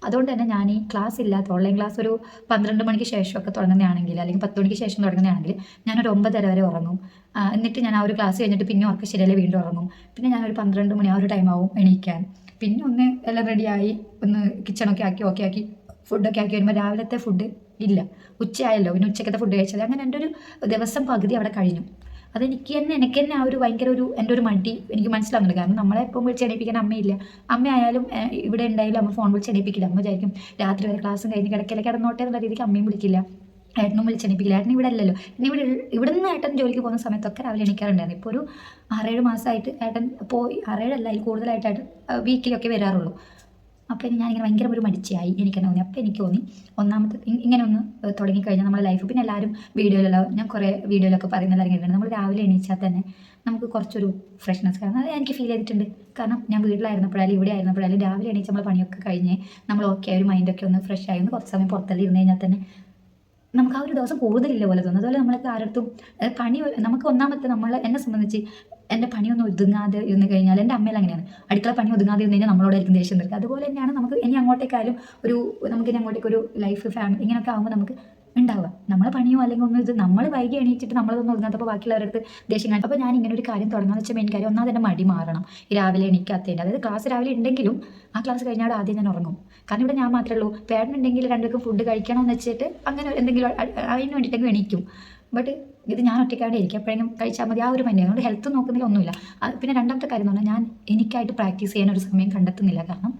അതുകൊണ്ട് തന്നെ ഞാൻ ഈ ക്ലാസ് ഇല്ലാത്ത ഓൺലൈൻ ക്ലാസ് ഒരു 12 മണിക്ക് ശേഷമൊക്കെ തുടങ്ങുന്നതാണെങ്കിൽ അല്ലെങ്കിൽ 10 മണിക്ക് ശേഷം തുടങ്ങുന്നതാണെങ്കിൽ ഞാനൊരു 9:30 വരെ ഉറങ്ങും. എന്നിട്ട് ഞാൻ ആ ഒരു ക്ലാസ് കഴിഞ്ഞിട്ട് പിന്നെ ഉറക്കം ശരിയല്ലേ വീണ്ടും ഉറങ്ങും. പിന്നെ ഞാനൊരു 12 മണി ആ ഒരു ടൈമാവും എണീക്കാൻ. പിന്നെ ഒന്ന് എല്ലാം റെഡിയായി ഒന്ന് കിച്ചണൊക്കെ ആക്കി ഫുഡൊക്കെ ആക്കി വരുമ്പോൾ രാവിലത്തെ ഫുഡ് ഇല്ല, ഉച്ചയായല്ലോ, പിന്നെ ഉച്ചക്കത്തെ ഫുഡ് കഴിച്ചത്. അങ്ങനെ എൻ്റെ ഒരു ദിവസം പകുതി അവിടെ കഴിഞ്ഞു. എനിക്ക് തന്നെ ആ ഒരു ഭയങ്കര എൻ്റെ ഒരു മടി എനിക്ക് മനസ്സിലാവുന്നുണ്ട്. കാരണം നമ്മളെ എപ്പം വിളിച്ച് എണീപ്പിക്കാൻ അമ്മയില്ല. അമ്മയായാലും ഇവിടെ ഉണ്ടായാലും അമ്മ ഫോൺ വിളിച്ച് എണീപ്പിക്കില്ല. അമ്മ വിചാരിക്കും രാത്രി വരെ ക്ലാസ്സും കഴിഞ്ഞ് കിടന്നോട്ടെ എന്നുള്ള രീതിക്ക് അമ്മയും വിളിക്കില്ല, ഏട്ടനും വിളിച്ച് എണീപ്പിക്കില്ല. ഏട്ടൻ ഇവിടെ അല്ലല്ലോ. ഇനി ഇവിടെ നിന്ന് ഏട്ടൻ ജോലിക്ക് പോകുന്ന സമയത്തൊക്കെ രാവിലെ എണീക്കാറുണ്ടായിരുന്നു. ഇപ്പോൾ ഒരു 6-7 മാസമായിട്ട് ഏട്ടൻ പോയി, 6-7 അല്ല, അതിൽ കൂടുതലായിട്ട് ഏട്ടൻ വീക്കിലൊക്കെ വരാറുള്ളൂ. അപ്പോൾ ഞാനിങ്ങനെ ഭയങ്കര ഒരു മടിച്ചായി എനിക്ക് തന്നെ തോന്നി. അപ്പോൾ എനിക്ക് തോന്നി ഒന്നാമത്തെ ഇങ്ങനെ ഒന്ന് തുടങ്ങിക്കഴിഞ്ഞാൽ നമ്മുടെ ലൈഫ്, പിന്നെ എല്ലാവരും ഞാൻ കുറേ വീഡിയോയിലൊക്കെ പറയുന്ന എല്ലാവരും കേട്ടിട്ടുണ്ട്, നമ്മൾ രാവിലെ എണീച്ചാൽ തന്നെ നമുക്ക് കുറച്ചൊരു ഫ്രഷ്നെസ്. കാരണം അത് എനിക്ക് ഫീൽ ചെയ്തിട്ടുണ്ട്. കാരണം ഞാൻ വീട്ടിലായിരുന്നപ്പോഴായാലും ഇവിടെ ആയിരുന്നപ്പോഴായാലും രാവിലെ എണീച്ച് നമ്മൾ പണിയൊക്കെ കഴിഞ്ഞ് നമ്മൾ ഓക്കെ ആ ഒരു മൈൻഡൊക്കെ ഒന്ന് ഫ്രഷ് ആയി ഒന്ന് കുറച്ച് സമയം പുറത്തെല്ലാം ഇരുന്ന് കഴിഞ്ഞാൽ തന്നെ നമുക്ക് ആ ഒരു ദിവസം കൂടുതലില്ല പോലെ തോന്നും. അതുപോലെ നമ്മൾക്ക് ആരടുത്തും നമുക്ക് ഒന്നാമത്തെ എന്നെ സംബന്ധിച്ച് എൻ്റെ പണിയൊന്നും ഒതുങ്ങാതെ ഇരുന്ന് കഴിഞ്ഞാൽ, എൻ്റെ അമ്മയിൽ അങ്ങനെയാണ്, അടുക്കള പണി ഒതുങ്ങാതെ ഇരുന്ന് കഴിഞ്ഞാൽ നമ്മളോടായിരിക്കും ദേഷ്യം തീർക്കുക. അതുപോലെ തന്നെയാണ് നമുക്ക് ഇനി അങ്ങോട്ടേക്കായാലും നമുക്കിനി അങ്ങോട്ടേക്കൊരു ലൈഫ് ഫാമിലി ഇങ്ങനെയൊക്കെ ആകുമ്പോൾ നമുക്ക് ഉണ്ടാവുക. നമ്മളെ പണിയോ അല്ലെങ്കിൽ ഒന്നും നമ്മൾ വൈകി എണീച്ചിട്ട് നമ്മളതൊന്നും ഒതുങ്ങാത്തപ്പോൾ ബാക്കിയുള്ളവരുടെ അടുത്ത് ദേഷ്യം കാണിക്കും. അപ്പോൾ ഞാൻ ഇങ്ങനെ ഒരു കാര്യം തുടങ്ങാന്ന് വെച്ചാൽ മെയിൻ കാര്യം ഒന്നാമത് തന്നെ മടി മാറണം. ഈ രാവിലെ എണീക്കാത്തതിൻ്റെ, അതായത് ക്ലാസ് രാവിലെ ഉണ്ടെങ്കിലും ആ ക്ലാസ് കഴിഞ്ഞാൽ ആദ്യം ഞാൻ ഉറങ്ങും. കാരണം ഇവിടെ ഞാൻ മാത്രമേ ഉള്ളൂ. പേരനുണ്ടെങ്കിൽ രണ്ടുപേർക്കും ഫുഡ് കഴിക്കണമെന്ന് വെച്ചിട്ട് അങ്ങനെ എന്തെങ്കിലും അതിന് വേണ്ടിയിട്ടെങ്കിലും എണീക്കും. ബട്ട് ഇത് ഞാൻ ഒറ്റയ്ക്കാണ്ട് എനിക്ക് എപ്പോഴെങ്കിലും കഴിച്ചാൽ മതി ആ ഒരു മൈൻഡ്. അതുകൊണ്ട് ഹെൽത്ത് നോക്കുന്നില്ല, ഒന്നുമില്ല. പിന്നെ രണ്ടാമത്തെ കാര്യം എന്ന് പറഞ്ഞാൽ എനിക്കായിട്ട് പ്രാക്ടീസ് ചെയ്യാൻ ഒരു സമയം കണ്ടെത്തുന്നില്ല. കാരണം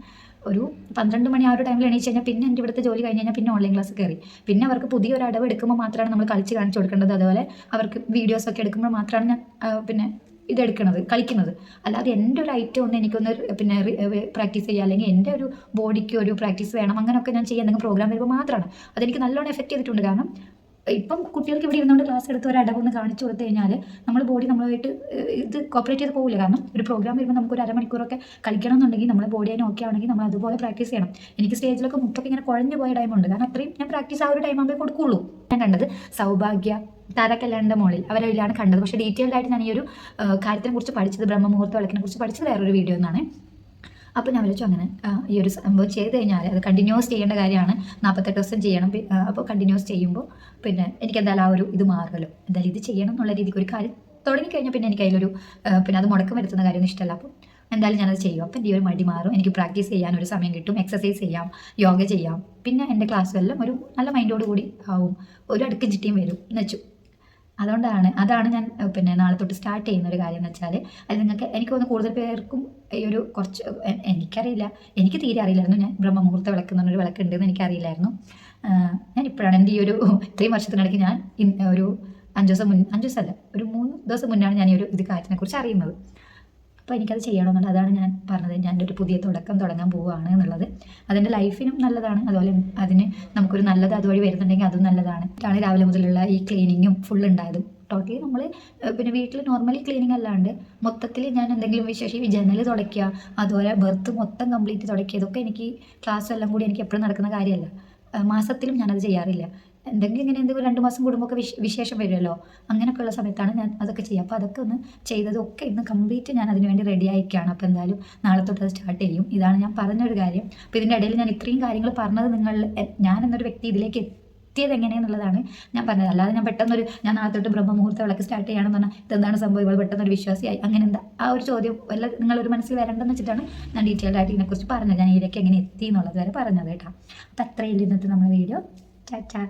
ഒരു 12 മണി ആ ഒരു ടൈമിൽ എണീച്ച് കഴിഞ്ഞാൽ പിന്നെ എൻ്റെ ഇവിടുത്തെ ജോലി കഴിഞ്ഞ് കഴിഞ്ഞാൽ പിന്നെ ഓൺലൈൻ ക്ലാസ് കയറി. പിന്നെ അവർക്ക് പുതിയൊരു അടവ് എടുക്കുമ്പോൾ മാത്രമാണ് നമ്മൾ കളിച്ച് കാണിച്ചു കൊടുക്കേണ്ടത്. അതുപോലെ അവർക്ക് വീഡിയോസൊക്കെ എടുക്കുമ്പോൾ മാത്രമാണ് ഞാൻ കളിക്കുന്നത്. അല്ലാതെ എൻ്റെ ഒരു ഐറ്റം ഒന്ന് എനിക്കൊന്ന് പ്രാക്ടീസ് ചെയ്യുക, അല്ലെങ്കിൽ എൻ്റെ ഒരു ബോഡിക്ക് ഒരു പ്രാക്ടീസ് വേണം, അങ്ങനെയൊക്കെ ഞാൻ ചെയ്യാൻ എന്തെങ്കിലും പ്രോഗ്രാം വരുമ്പോൾ മാത്രമാണ്. അതെനിക്ക് നല്ലോണം എഫക്റ്റ് ചെയ്തിട്ടുണ്ട്. കാരണം ഇപ്പം കുട്ടികൾക്ക് ഇവിടെ ഇരുന്നുകൊണ്ട് ക്ലാസ് എടുത്ത് ഒരു അടവൊന്ന് കാണിച്ചു കൊടുത്തു കഴിഞ്ഞാൽ നമ്മൾ ബോഡി നമ്മളുമായിട്ട് ഇത് കോപ്പറേറ്റ് ചെയ്ത് പോകില്ല. കാരണം ഒരു പ്രോഗ്രാം വരുമ്പോൾ നമുക്ക് ഒരു അരമണിക്കൂറൊക്കെ കളിക്കണം എന്നുണ്ടെങ്കിൽ നമ്മളെ ബോഡി അതിന് ഓക്കെ ആണെങ്കിൽ നമ്മൾ അതുപോലെ പ്രാക്ടീസ് ചെയ്യണം. എനിക്ക് സ്റ്റേജിലൊക്കെ മുട്ടൊക്കെ ഇങ്ങനെ കുഴഞ്ഞു പോയ ടൈമുണ്ട്. കാരണം അത്രയും ഞാൻ പ്രാക്ടീസ് ആ ഒരു ടൈം ആകുമ്പോൾ കൊടുക്കുള്ളൂ. ഞാൻ കണ്ടത് സൗഭാഗ്യ താരക്കല്യാണിൻ്റെ മോളിൽ അവരെല്ലാം കണ്ടത്. പക്ഷേ ഡീറ്റെയിൽഡ് ആയിട്ട് ഞാൻ ഈ ഒരു കാര്യത്തിനെ കുറിച്ച് പഠിച്ചത്, ബ്രഹ്മമുഹൂർത്ത വിളക്കിനെ കുറിച്ച് പഠിച്ചത് വേറൊരു വീഡിയോ എന്നാണ്. അപ്പോൾ ഞാൻ വിളിച്ചു അങ്ങനെ ഈ ഒരു സംഭവം ചെയ്ത് കഴിഞ്ഞാൽ അത് കണ്ടിന്യൂസ് ചെയ്യേണ്ട കാര്യമാണ്. 48 ദിവസം ചെയ്യണം. അപ്പോൾ കണ്ടിന്യൂസ് ചെയ്യുമ്പോൾ പിന്നെ എനിക്ക് എന്തായാലും ആ ഒരു ഇത് മാറുമല്ലോ. എന്തായാലും ഇത് ചെയ്യണം എന്നുള്ള രീതിക്ക് ഒരു കാര്യം തുടങ്ങിക്കഴിഞ്ഞാൽ പിന്നെ എനിക്ക് അതിലൊരു അത് മുടക്കം വരുത്തുന്ന കാര്യമൊന്നും ഇഷ്ടമല്ല. അപ്പോൾ എന്തായാലും ഞാനത് ചെയ്യും. അപ്പോൾ എൻ്റെ ഈ ഒരു മടി മാറും. എനിക്ക് പ്രാക്ടീസ് ചെയ്യാൻ ഒരു സമയം കിട്ടും. എക്സസൈസ് ചെയ്യാം, യോഗ ചെയ്യാം. പിന്നെ എൻ്റെ ക്ലാസ്സുമെല്ലാം ഒരു നല്ല മൈൻഡോട് കൂടി ആവും. ഒരു അടുക്കും ചിട്ടിയും വരും എന്ന് വെച്ചു. അതാണ് ഞാൻ നാളെ തൊട്ട് സ്റ്റാർട്ട് ചെയ്യുന്ന ഒരു കാര്യം എന്ന് വെച്ചാൽ, അത് എനിക്ക് തോന്നുന്നു കൂടുതൽ പേർക്കും ഈ ഒരു കുറച്ച് എനിക്കറിയില്ല, എനിക്ക് തീരെ അറിയില്ലായിരുന്നു. ഞാൻ ബ്രഹ്മമുഹൂർത്ത വിളക്ക് എന്ന് പറഞ്ഞൊരു വിളക്കുണ്ടെന്ന് എനിക്കറിയില്ലായിരുന്നു. ഞാൻ ഇപ്പോഴാണ് എൻ്റെ ഈ ഒരു 3 വർഷത്തിനിടയ്ക്ക് ഞാൻ ഒരു 5 ദിവസമല്ല, ഒരു 3 ദിവസം മുന്നാണ് ഞാൻ ഈ ഒരു കാര്യത്തിനെക്കുറിച്ച് അറിയുന്നത്. അപ്പോൾ എനിക്കത് ചെയ്യണമെന്നുണ്ട്. അതാണ് ഞാൻ പറഞ്ഞത്, ഞാൻ ഒരു പുതിയ തുടങ്ങാൻ പോവുകയാണ് എന്നുള്ളത്. അതെൻ്റെ ലൈഫിനും നല്ലതാണ്. അതുപോലെ അതിന് നമുക്കൊരു നല്ലത് അതുവഴി വരുന്നുണ്ടെങ്കിൽ അതും നല്ലതാണ്. രാവിലെ മുതലുള്ള ഈ ക്ലീനിങ്ങും ഫുൾ ഉണ്ടായതും ടോട്ടലി നമ്മൾ വീട്ടിൽ നോർമലി ക്ലീനിങ് അല്ലാണ്ട് മൊത്തത്തിൽ ഞാൻ എന്തെങ്കിലും വിശേഷം ജനൽ തുടയ്ക്കുക, അതുപോലെ ബെർത്ത് മൊത്തം കംപ്ലീറ്റ് തുടയ്ക്കുക, ഇതൊക്കെ എനിക്ക് ക്ലാസ് എല്ലാം കൂടി എനിക്ക് എപ്പോഴും നടക്കുന്ന കാര്യമല്ല. മാസത്തിലും ഞാനത് ചെയ്യാറില്ല. എന്തെങ്കിലും 2 മാസം കൂടുമ്പോൾ വിശേഷം വരുമല്ലോ, അങ്ങനെയൊക്കെയുള്ള സമയത്താണ് ഞാൻ അതൊക്കെ ചെയ്യുക. അപ്പോൾ അതൊക്കെ ഒന്ന് ചെയ്തതൊക്കെ ഇന്ന് കംപ്ലീറ്റ് ഞാൻ അതിന് വേണ്ടി റെഡി ആയിക്കാണ്. അപ്പോൾ എന്തായാലും നാളെ തൊട്ട് അത് സ്റ്റാർട്ട് ചെയ്യും. ഇതാണ് ഞാൻ പറഞ്ഞൊരു കാര്യം. അപ്പോൾ ഇതിൻ്റെ ഇടയിൽ ഞാൻ ഇത്രയും കാര്യങ്ങൾ പറഞ്ഞത് ഞാൻ എന്നൊരു വ്യക്തി ഇതിലേക്ക് എത്തിയത് എങ്ങനെയെന്നുള്ളതാണ് ഞാൻ പറഞ്ഞത്. അല്ലാതെ ഞാൻ ഞാൻ നാളെ തൊട്ട് ബ്രഹ്മമുഹൂർത്ത വിളക്ക് സ്റ്റാർട്ട് ചെയ്യണമെന്ന് പറഞ്ഞാൽ ഇതെന്താണ് സംഭവം, ഇവൾ പെട്ടെന്നൊരു വിശ്വാസിയായി അങ്ങനെ എന്താ ആ ഒരു ചോദ്യം നിങ്ങളൊരു മനസ്സിൽ വരേണ്ടെന്ന് വെച്ചിട്ടാണ് ഞാൻ ഡീറ്റെയിൽഡ് ആയിട്ട് ഇതിനെക്കുറിച്ച് പറഞ്ഞത്. ഞാൻ ഇതിലേക്ക് എങ്ങനെ എത്തി എന്നുള്ളത് വരെ പറഞ്ഞത് കേട്ടോ. അപ്പോൾ അത്രയും ഇന്നത്തെ നമ്മുടെ വീഡിയോ. ചാ